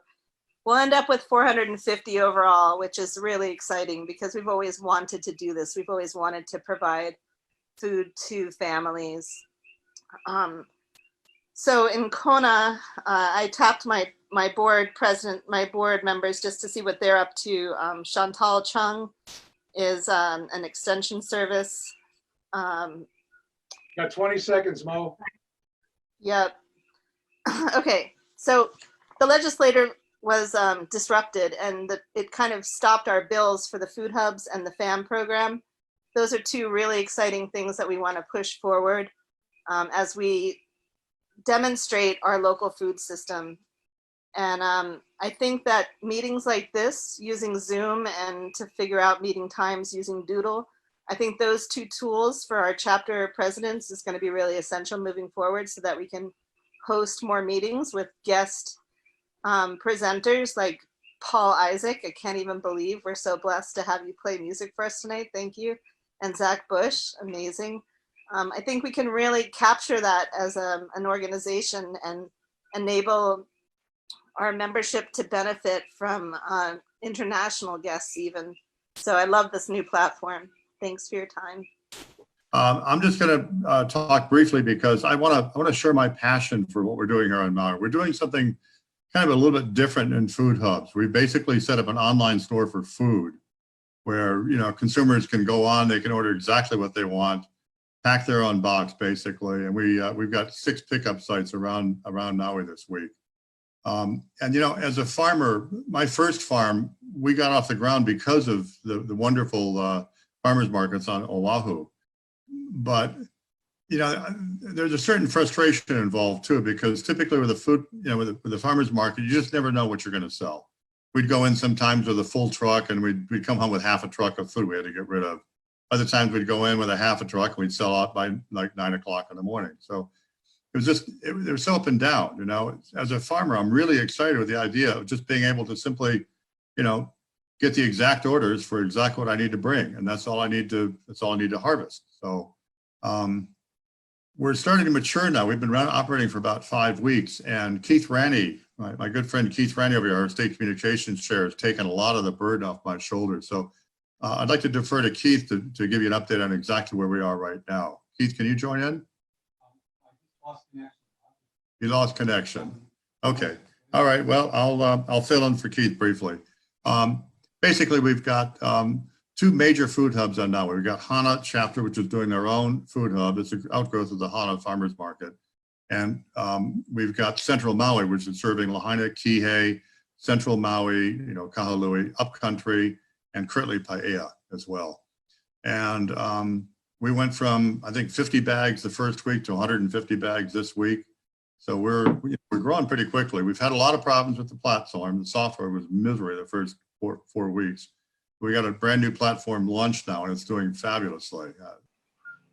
we'll end up with 450 overall, which is really exciting because we've always wanted to do this. We've always wanted to provide food to families. So in Kona, I tapped my board members just to see what they're up to. Chantal Chung is an extension service. Got 20 seconds, Mo. Yep. Okay, so the legislature was disrupted, and it kind of stopped our bills for the food hubs and the FAM program. Those are two really exciting things that we want to push forward as we demonstrate our local food system. And I think that meetings like this, using Zoom and to figure out meeting times using Doodle, I think those two tools for our chapter presidents is going to be really essential moving forward so that we can host more meetings with guest presenters like Paul Isaac. I can't even believe we're so blessed to have you play music for us tonight. Thank you. And Zach Bush, amazing. I think we can really capture that as an organization and enable our membership to benefit from international guests even. So I love this new platform. Thanks for your time. I'm just going to talk briefly because I want to share my passion for what we're doing here on Maui. We're doing something kind of a little bit different in food hubs. We basically set up an online store for food where consumers can go on, they can order exactly what they want, pack their own box basically, and we've got 6 pickup sites around Maui this week. And as a farmer, my first farm, we got off the ground because of the wonderful farmers markets on Oahu. but you know, there's a certain frustration involved too, because typically with the food, you know, with the farmer's market, you just never know what you're going to sell. We'd go in sometimes with a full truck and we'd come home with half a truck of food we had to get rid of. Other times we'd go in with a half a truck and we'd sell out by like 9 o'clock in the morning. So it was just, it was so up and down, you know. As a farmer, I'm really excited with the idea of just being able to simply, you know, get the exact orders for exactly what I need to bring. And that's all I need to harvest. So we're starting to mature now. We've been operating for about 5 weeks, and Keith Ranney, my good friend Keith Ranney over here, our state communications chair, has taken a lot of the burden off my shoulders. So I'd like to defer to Keith to give you an update on exactly where we are right now. Keith, can you join in? You lost connection. Okay. All right. Well, I'll fill in for Keith briefly. Basically, we've got 2 major food hubs on now. We've got Hana chapter, which is doing their own food hub. It's an outgrowth of the Hana Farmers Market. And we've got Central Maui, which is serving Lahaina, Kihei, Central Maui, you know, Kahului, Upcountry, and currently Paia as well. And we went from, I think, 50 bags the first week to 150 bags this week. So we're growing pretty quickly. We've had a lot of problems with the platform. The software was misery the first four weeks. We got a brand new platform launched now, and it's doing fabulously.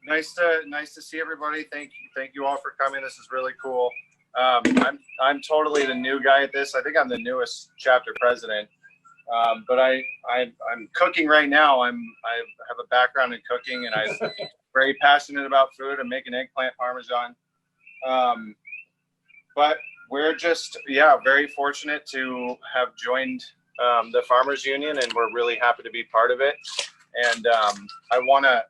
Nice to see everybody. Thank you all for coming. This is really cool. I'm totally the new guy at this. I think I'm the newest chapter president. But I'm cooking right now. I have a background in cooking, and I'm very passionate about food. I'm making eggplant parmesan. But we're just, very fortunate to have joined the Farmers Union, and we're really happy to be part of it. And I wanna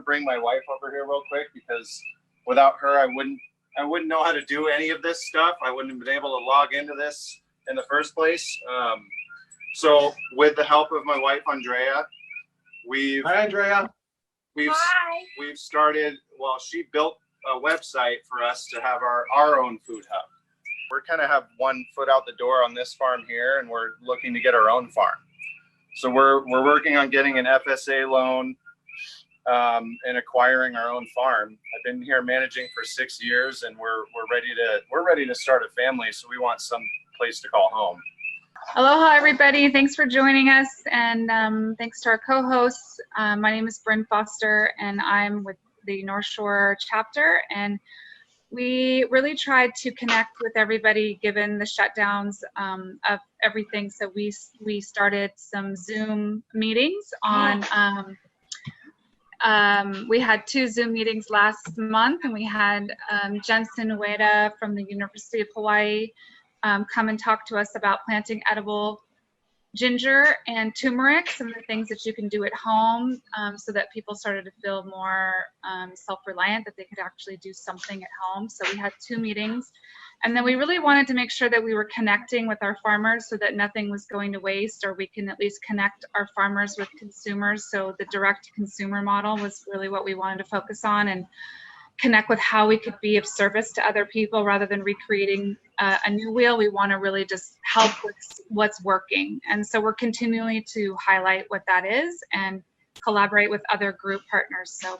bring my wife over here real quick, because without her, I wouldn't know how to do any of this stuff. I wouldn't have been able to log into this in the first place. So with the help of my wife, Andrea, we've started, well, she built a website for us to have our own food hub. We're kind of have one foot out the door on this farm here, and we're looking to get our own farm. So we're working on getting an FSA loan and acquiring our own farm. I've been here managing for 6 years, and we're ready to start a family. So we want some place to call home. Aloha, everybody. Thanks for joining us, and thanks to our co-hosts. My name is Bryn Foster, and I'm with the North Shore chapter, and we really tried to connect with everybody given the shutdowns of everything. So we started some Zoom meetings on, we had 2 Zoom meetings last month, and we had Jensen Ueda from the University of Hawaii come and talk to us about planting edible ginger and turmeric, some of the things that you can do at home, so that people started to feel more self-reliant, that they could actually do something at home. So we had 2 meetings, and then we really wanted to make sure that we were connecting with our farmers so that nothing was going to waste, or we can at least connect our farmers with consumers. So the direct consumer model was really what we wanted to focus on, and connect with how we could be of service to other people rather than recreating a new wheel. We want to really just help with what's working. And so we're continuing to highlight what that is and collaborate with other group partners. So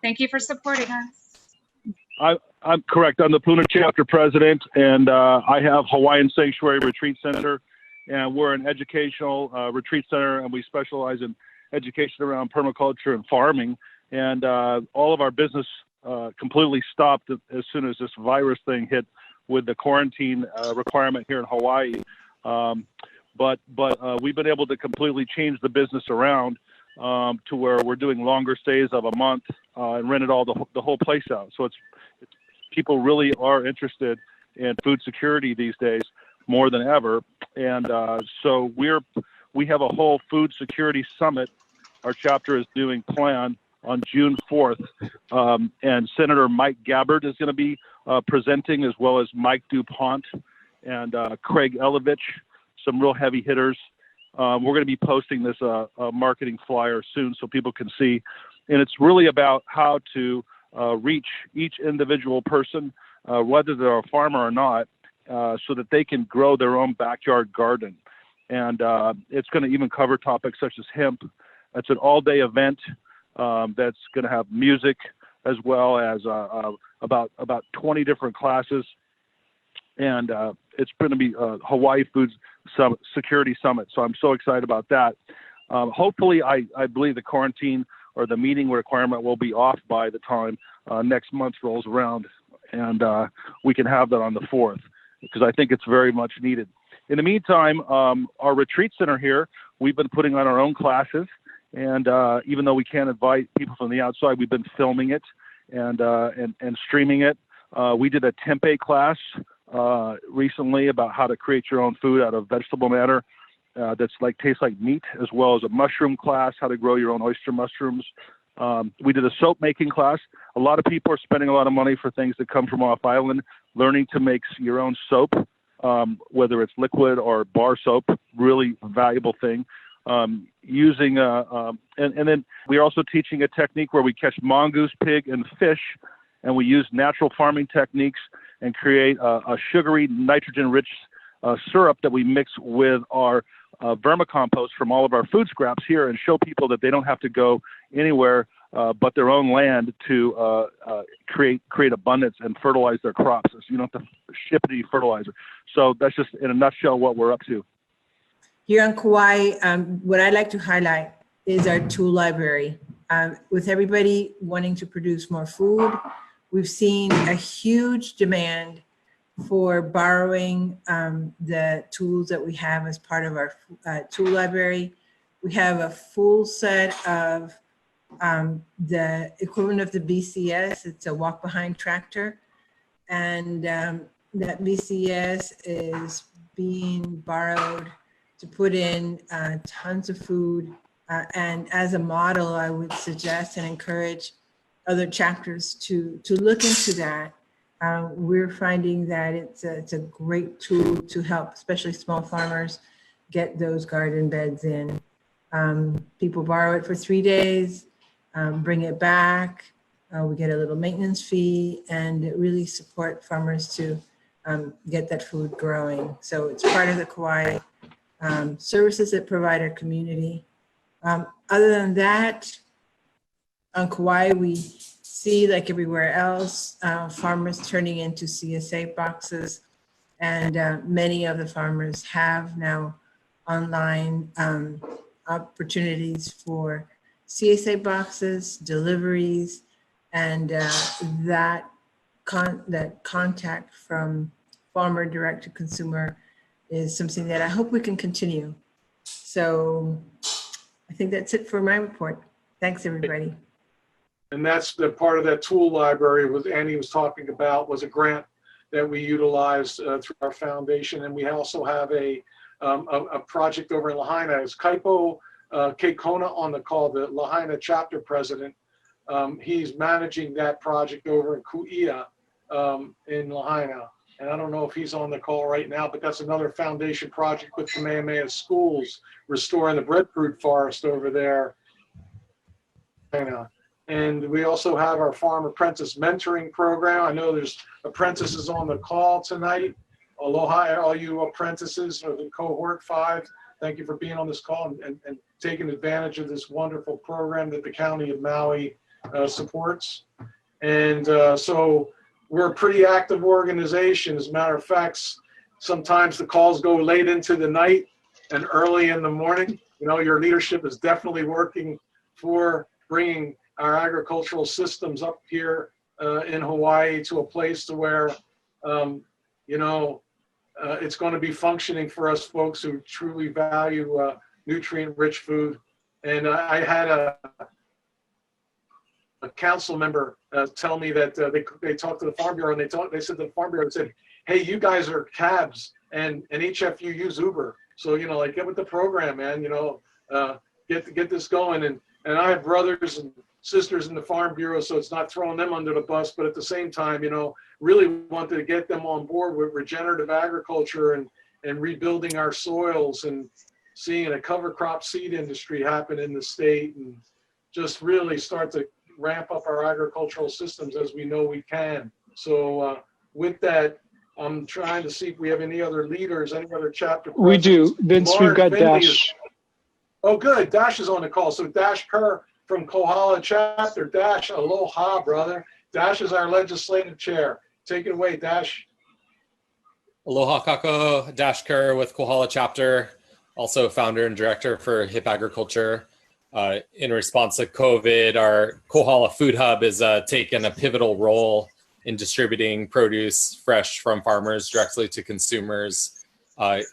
thank you for supporting us. I'm correct. I'm the Puna chapter president, and I have Hawaiian Sanctuary Retreat Center, and we're an educational retreat center, and we specialize in education around permaculture and farming. And all of our business completely stopped as soon as this virus thing hit with the quarantine requirement here in Hawaii. But we've been able to completely change the business around to where we're doing longer stays of a month and rented all the whole place out. So it's people really are interested in food security these days more than ever. And so we have a whole food security summit our chapter is doing planned on June 4th. And Senator Mike Gabbard is going to be presenting, as well as Mike DuPont and Craig Elovich, some real heavy hitters. We're going to be posting this marketing flyer soon so people can see. And it's really about how to reach each individual person, whether they're a farmer or not, so that they can grow their own backyard garden. And it's going to even cover topics such as hemp. It's an all-day event. that's going to have music as well as about 20 different classes. And it's going to be Hawaii Food Security Summit. So I'm so excited about that. Hopefully, I believe the quarantine or the meeting requirement will be off by the time next month rolls around, and we can have that on the 4th, because I think it's very much needed. In the meantime, our retreat center here, we've been putting on our own classes, and even though we can't invite people from the outside, we've been filming it and streaming it. We did a tempeh class recently about how to create your own food out of vegetable matter that's tastes like meat, as well as a mushroom class, how to grow your own oyster mushrooms. We did a soap making class. A lot of people are spending a lot of money for things that come from off island. Learning to make your own soap, whether it's liquid or bar soap, really valuable thing. And then we're also teaching a technique where we catch mongoose, pig, and fish, and we use natural farming techniques and create a sugary, nitrogen-rich syrup that we mix with our vermicompost from all of our food scraps here, and show people that they don't have to go anywhere but their own land to create abundance and fertilize their crops. So you don't have to ship any fertilizer. So that's just in a nutshell what we're up to. Here on Kauai, what I'd like to highlight is our tool library. With everybody wanting to produce more food, we've seen a huge demand for borrowing the tools that we have as part of our tool library. We have a full set of the equivalent of the BCS. It's a walk behind tractor. And that BCS is being borrowed to put in tons of food. And as a model, I would suggest and encourage other chapters to look into that. We're finding that it's a great tool to help, especially small farmers, get those garden beds in. People borrow it for 3 days, bring it back. We get a little maintenance fee, and it really support farmers to get that food growing. So it's part of the Kauai services that provide our community. Other than that, on Kauai, we see, like everywhere else, farmers turning into CSA boxes, and many of the farmers have now online opportunities for CSA boxes, deliveries, and that contact from farmer direct to consumer is something that I hope we can continue. So I think that's it for my report. Thanks, everybody. And that's the part of that tool library what Annie was talking about, was a grant that we utilized through our foundation. And we also have a project over in Lahaina. It's Kaipo Keikona on the call, the Lahaina chapter president. He's managing that project over in Ku'ia in Lahaina. And I don't know if he's on the call right now, but that's another foundation project with Kamehameha Schools, restoring the breadfruit forest over there. And we also have our farm apprentice mentoring program. I know there's apprentices on the call tonight. Aloha, all you apprentices of the cohort 5. Thank you for being on this call and taking advantage of this wonderful program that the County of Maui supports. And so we're a pretty active organization. As a matter of fact, sometimes the calls go late into the night and early in the morning. You know, your leadership is definitely working for bringing our agricultural systems up here in Hawaii to a place to where, you know, it's going to be functioning for us folks who truly value nutrient-rich food. And I had a council member tell me that they talked to the Farm Bureau, and they said to the Farm Bureau, said, hey, you guys are cabs, and HFUU use Uber. So, you know, like, get with the program, man, you know, get this going. And I have brothers and sisters in the Farm Bureau, so it's not throwing them under the bus, but at the same time, you know, really wanted to get them on board with regenerative agriculture and rebuilding our soils and seeing a cover crop seed industry happen in the state, and just really start to ramp up our agricultural systems as we know we can. So with that, I'm trying to see if we have any other leaders, any other chapter presidents. We do. Vince, we've got Finley Dash. oh, good. Dash is on the call. So Dash Kerr from Kohala chapter. Dash, aloha, brother. Dash is our legislative chair. Take it away, Dash. Aloha kako, Dash Kerr with Kohala chapter, also founder and director for Hip Agriculture. In response to COVID, our Kohala Food Hub has taken a pivotal role in distributing produce fresh from farmers directly to consumers.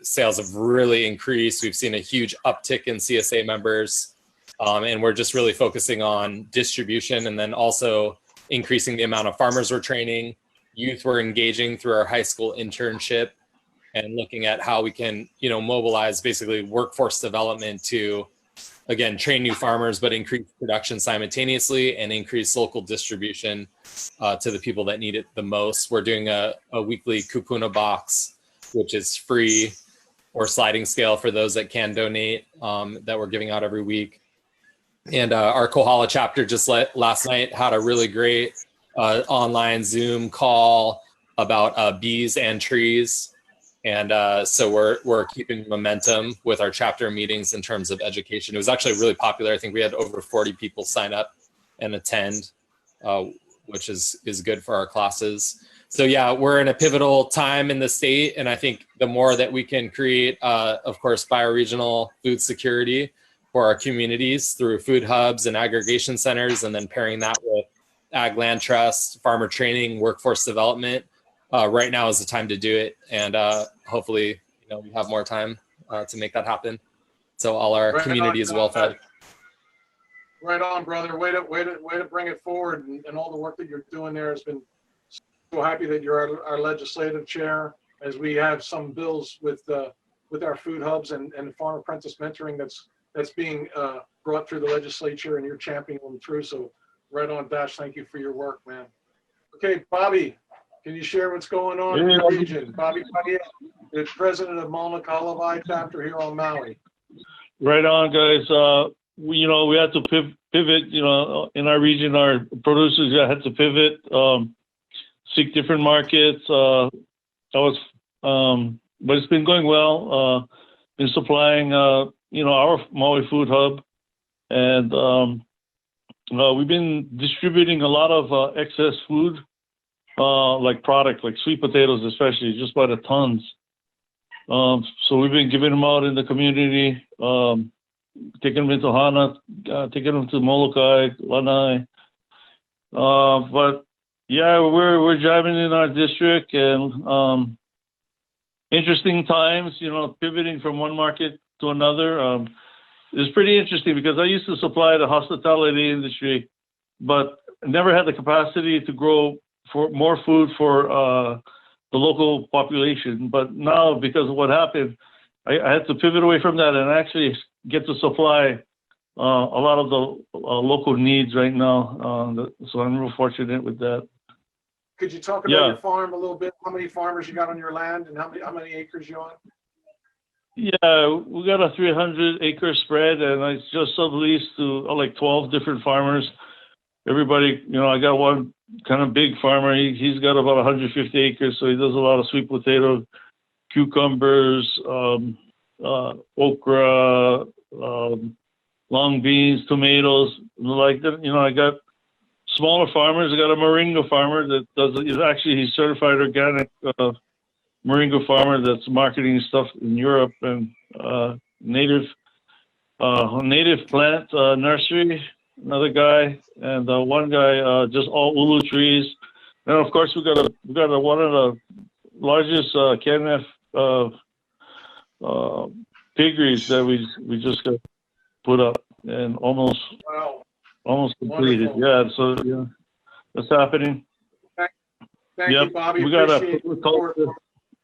Sales have really increased. We've seen a huge uptick in CSA members, and we're just really focusing on distribution and then also increasing the amount of farmers we're training. Youth we're engaging through our high school internship and looking at how we can, mobilize basically workforce development to, again, train new farmers, but increase production simultaneously and increase local distribution to the people that need it the most. We're doing a weekly kupuna box, which is free, or sliding scale for those that can donate, that we're giving out every week. And our Kohala chapter just last night had a really great online Zoom call about bees and trees. And so we're keeping momentum with our chapter meetings in terms of education. It was actually really popular. I think we had over 40 people sign up and attend, which is good for our classes. So yeah, we're in a pivotal time in the state. And I think the more that we can create, of course, bioregional food security for our communities through food hubs and aggregation centers, and then pairing that with ag land trust, farmer training, workforce development, right now is the time to do it. And hopefully, we have more time to make that happen. So all our community is well fed. Right on, brother. Way to bring it forward, and all the work that you're doing there has been so happy that you're our legislative chair, as we have some bills with our food hubs and farm apprentice mentoring that's being brought through the legislature, and you're championing them through. So right on, Dash. Thank you for your work, man. Okay, Bobby, can you share what's going on in the region? Bobby Padilla, the president of Mauna Kea Hawai'i chapter here on Maui. Right on, guys. We had to pivot. In our region, our producers had to pivot, seek different markets. But it's been going well. Been supplying, our Maui Food Hub, and we've been distributing a lot of excess food, like product, like sweet potatoes, especially, just by the tons. So we've been giving them out in the community, taking them into Hana, taking them to Molokai, Lanai. But yeah, we're driving in our district, and interesting times, pivoting from one market to another. It's pretty interesting because I used to supply the hospitality industry, but never had the capacity to grow for more food for the local population. But now, because of what happened, I had to pivot away from that and actually get to supply a lot of the local needs right now. So I'm real fortunate with that. Could you talk about your farm a little bit? How many farmers you got on your land, and how many acres you on? Yeah, we got a 300-acre spread, and I just subleased to like 12 different farmers. Everybody, I got one kind of big farmer. He's got about 150 acres, so he does a lot of sweet potato, cucumbers, okra, long beans, tomatoes. Like that, I got smaller farmers. I got a moringa farmer that he's certified organic moringa farmer that's marketing stuff in Europe, and native plant nursery, another guy, and one guy just all ulu trees. And of course we got one of the largest KNF piggeries that we just got put up and almost completed. Wonderful. Yeah, so yeah, that's happening. Thank you, Bobby. We got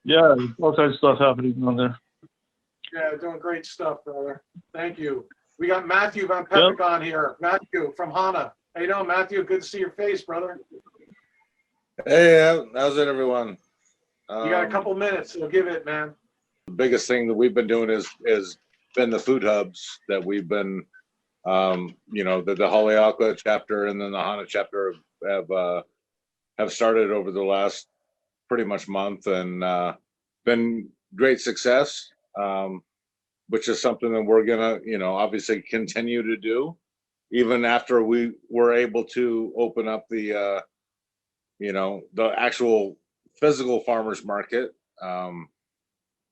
Yeah, all kinds of stuff happening on there. Yeah, doing great stuff, brother. Thank you. We got Matthew Van Pepic on here. Matthew from Hana. How you doing, Matthew? Good to see your face, brother. Hey, how's it, everyone? You got a couple minutes, so give it, man. The biggest thing that we've been doing is been the food hubs that we've been, the Haleakala chapter and then the Hana chapter have started over the last pretty much month, and been great success, which is something that we're gonna, obviously continue to do. even after we were able to open up the, the actual physical farmers market.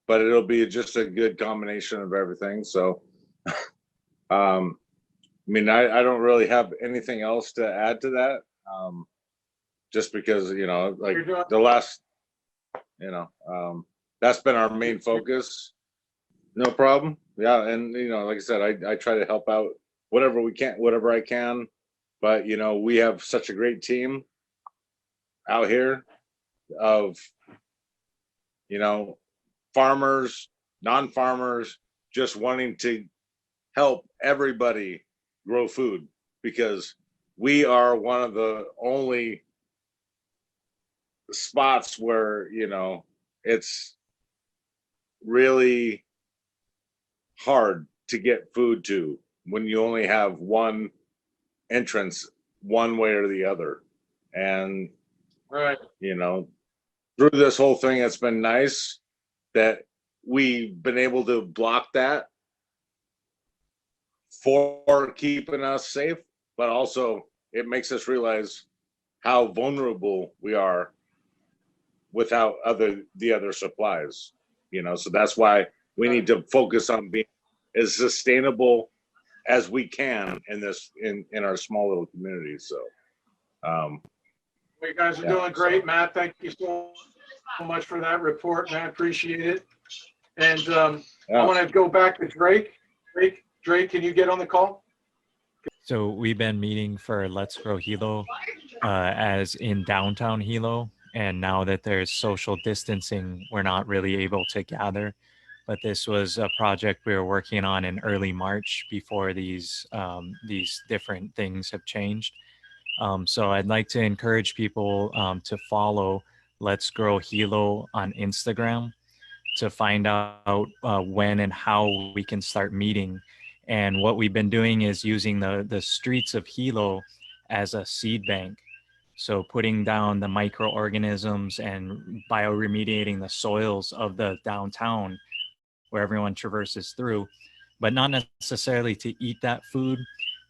But it'll be just a good combination of everything. So, I don't really have anything else to add to that. Just because, like the last, that's been our main focus. No problem. Yeah. And, like I said, I try to help out whatever I can. But, we have such a great team out here of, farmers, non-farmers, just wanting to help everybody grow food, because we are one of the only spots where, it's really hard to get food to when you only have one entrance one way or the other. And, right, through this whole thing, it's been nice that we've been able to block that for keeping us safe, but also it makes us realize how vulnerable we are without the other supplies, so that's why we need to focus on being as sustainable as we can in our small little community. So you guys are doing great, Matt. Thank you so much for that report, man. Appreciate it. And I want to go back to Drake. Drake, can you get on the call? So we've been meeting for Let's Grow Hilo as in downtown Hilo. And now that there's social distancing, we're not really able to gather. But this was a project we were working on in early March before these different things have changed. So I'd like to encourage people to follow Let's Grow Hilo on Instagram to find out when and how we can start meeting. And what we've been doing is using the streets of Hilo as a seed bank. So putting down the microorganisms and bioremediating the soils of the downtown where everyone traverses through, but not necessarily to eat that food,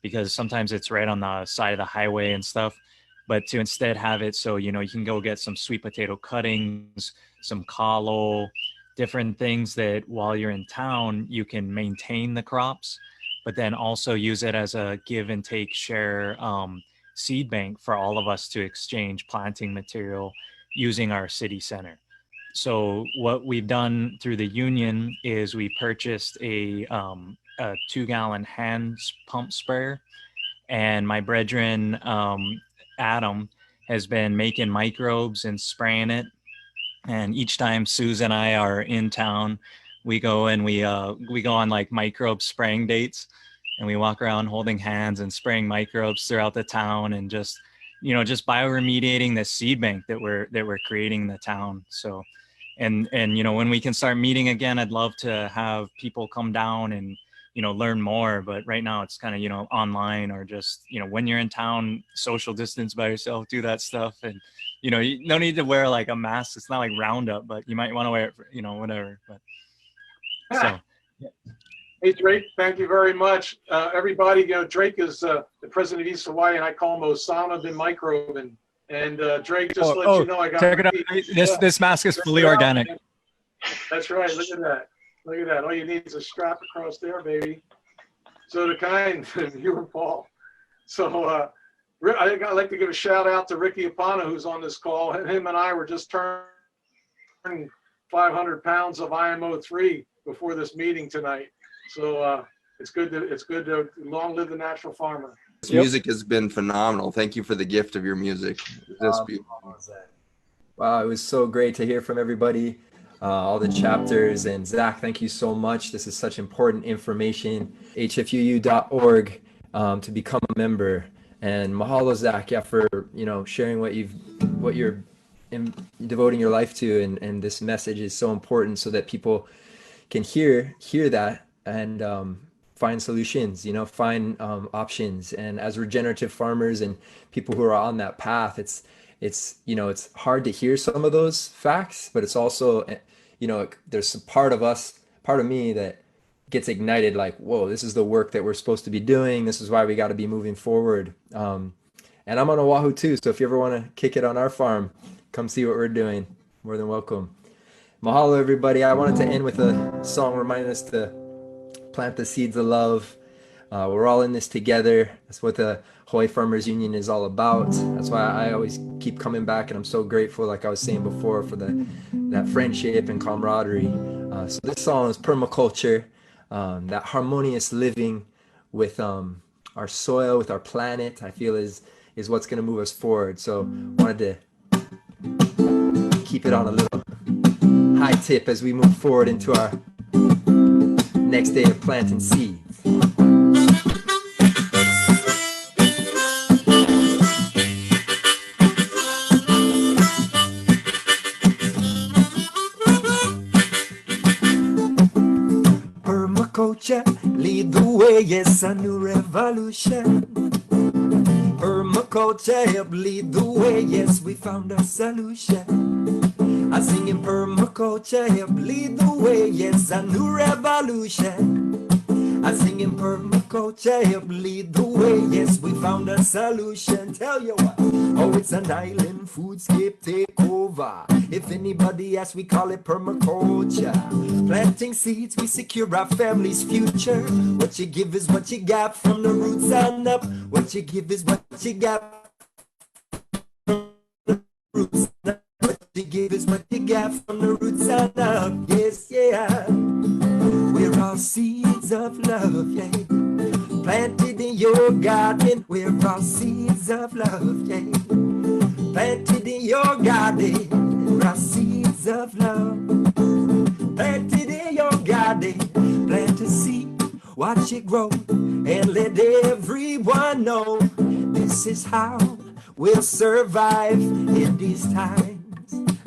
because sometimes it's right on the side of the highway and stuff, but to instead have it so, you can go get some sweet potato cuttings, some kalo, different things that while you're in town, you can maintain the crops, but then also use it as a give and take share seed bank for all of us to exchange planting material using our city center. So what we've done through the union is we purchased a 2-gallon hand pump sprayer, and my brethren Adam has been making microbes and spraying it. And each time Suze and I are in town, we go and we go on like microbe spraying dates, and we walk around holding hands and spraying microbes throughout the town, and just bioremediating the seed bank that we're creating in the town. So, and when we can start meeting again, I'd love to have people come down and learn more. But right now it's kind of online, or just when you're in town, social distance by yourself, do that stuff. And you no need to wear like a mask. It's not like Roundup, but you might want to wear it for, whatever. But so. Yeah. Hey, Drake, thank you very much. Everybody, Drake is the president of East Hawaii, and I call him Osama bin Microbe. And Drake, just let you know, I got check it out. This mask is fully organic. That's right. Look at that. Look at that. All you need is a strap across there, baby. So the kind, you and Paul. So I'd like to give a shout out to Ricky Apana, who's on this call. Him and I were just turning 500 pounds of IMO3 before this meeting tonight. So it's good to long live the natural farmer. This music has been phenomenal. Thank you for the gift of your music. Wow, it was so great to hear from everybody, all the chapters. And Zach, thank you so much. This is such important information. HFUU.org to become a member. And mahalo, Zach, for sharing what you're devoting your life to, and this message is so important so that people can hear that and find solutions, find options. And as regenerative farmers and people who are on that path, it's hard to hear some of those facts, but it's also, there's a part of me that gets ignited like, whoa, this is the work that we're supposed to be doing. This is why we got to be moving forward. And I'm on Oahu too. So if you ever want to kick it on our farm, come see what we're doing. More than welcome. Mahalo, everybody. I wanted to end with a song reminding us to plant the seeds of love. We're all in this together. That's what the Hawaii Farmers Union is all about. That's why I always keep coming back, and I'm so grateful, like I was saying before, for that friendship and camaraderie. So this song is permaculture, that harmonious living with our soil, with our planet, I feel is what's going to move us forward. So wanted to keep it on a little high tip as we move forward into our next day of planting seeds. Permaculture, lead the way, yes, a new revolution. Permaculture, help lead the way, yes, we found a solution. I sing in permaculture, help lead the way, yes, a new revolution. I sing in permaculture, help lead the way, yes, we found a solution. Tell you what, oh, it's an island foodscape takeover. If anybody asks, we call it permaculture. Planting seeds, we secure our family's future. What you give is what you got from the roots on up. What you give is what you got from the roots on up. What you give is what you got from the roots on up. Yes, yeah. We're all seeds of love, yeah. Planted in your garden. We're all seeds of love, yeah. Planted in your garden. We're all seeds of love. Planted in your garden. Plant a seed, watch it grow, and let everyone know this is how we'll survive in these times.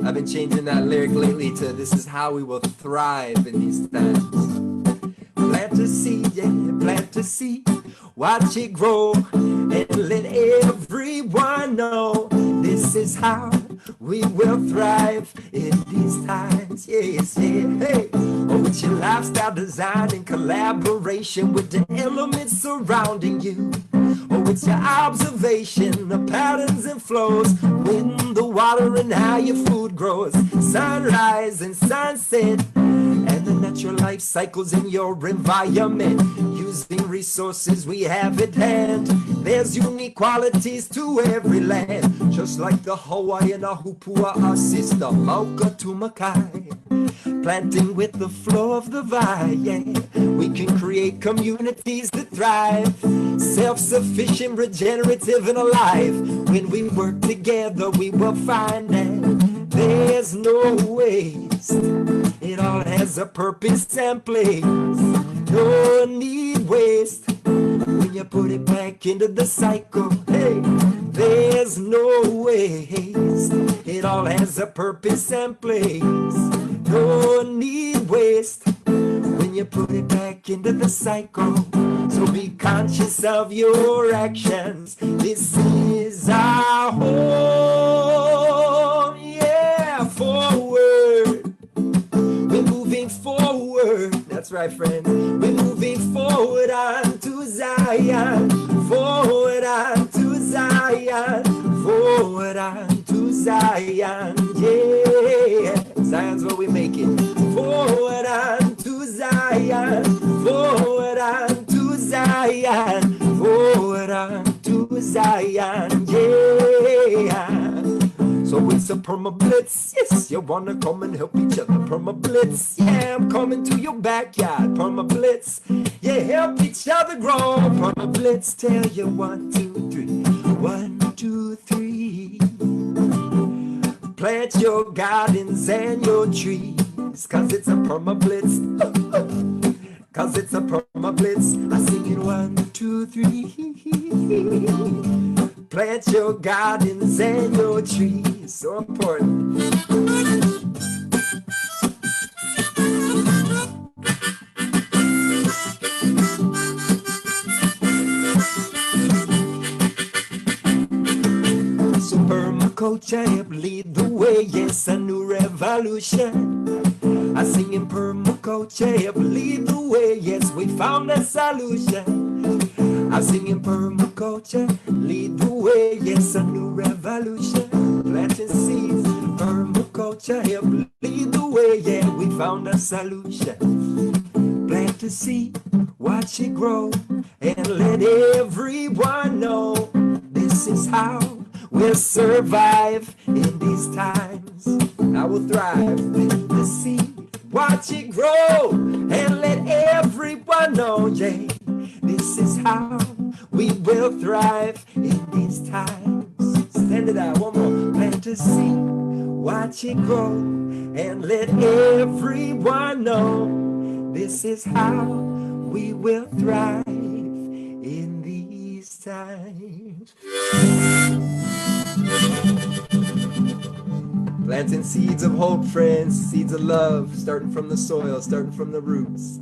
I've been changing that lyric lately to this is how we will thrive in these times. Plant a seed, yeah, plant a seed, watch it grow, and let everyone know this is how we will thrive in these times. Yes, yeah, hey. Oh, it's your lifestyle design in collaboration with the elements surrounding you. Oh, it's your observation of patterns and flows, wind, the water, and how your food grows, sunrise and sunset, and the natural life cycles in your environment. Using resources we have at hand, there's unique qualities to every land, just like the Hawaiian Ahupua'a system, Mauka Tumakai. Planting with the flow of the vine, yeah. We can create communities that thrive, self-sufficient, regenerative, and alive. When we work together, we will find that there's no waste. It all has a purpose and place. No need waste when you put it back into the cycle. Hey, there's no waste. It all has a purpose and place. No need waste when you put it back into the cycle. So be conscious of your actions. This is our home. Yeah, forward. We're moving forward. That's right, friends. We're moving forward onto Zion. Forward onto Zion. Forward onto Zion. Yeah. Zion's where we make it. Forward onto Zion. Forward onto Zion. Forward onto Zion. Yeah. So it's a perma-blitz. Yes, you wanna come and help each other. Perma-blitz. Yeah, I'm coming to your backyard. Perma-blitz. Yeah, help each other grow. Perma-blitz. Tell you 1, 2, 3. 1, 2, 3. Plant your gardens and your trees, cause it's a perma-blitz. Cause it's a perma-blitz. I sing it 1, 2, 3. Plant your gardens and your trees. So important. So permaculture help lead the way, yes, a new revolution. I sing in permaculture. permaculture help lead the way. Yes, we found a solution. I'm singing permaculture, lead the way. Yes, a new revolution. Planting seeds, permaculture help lead the way. Yeah, we found a solution. Plant a seed, watch it grow, and let everyone know this is how we'll survive in these times. I will thrive. Plant the seed, watch it grow, and let everyone know, yeah, this is how we will thrive in these times. Stand it out, one more. Plant a seed, watch it grow, and let everyone know this is how we will thrive in these times. Planting seeds of hope, friends, seeds of love, starting from the soil, starting from the roots.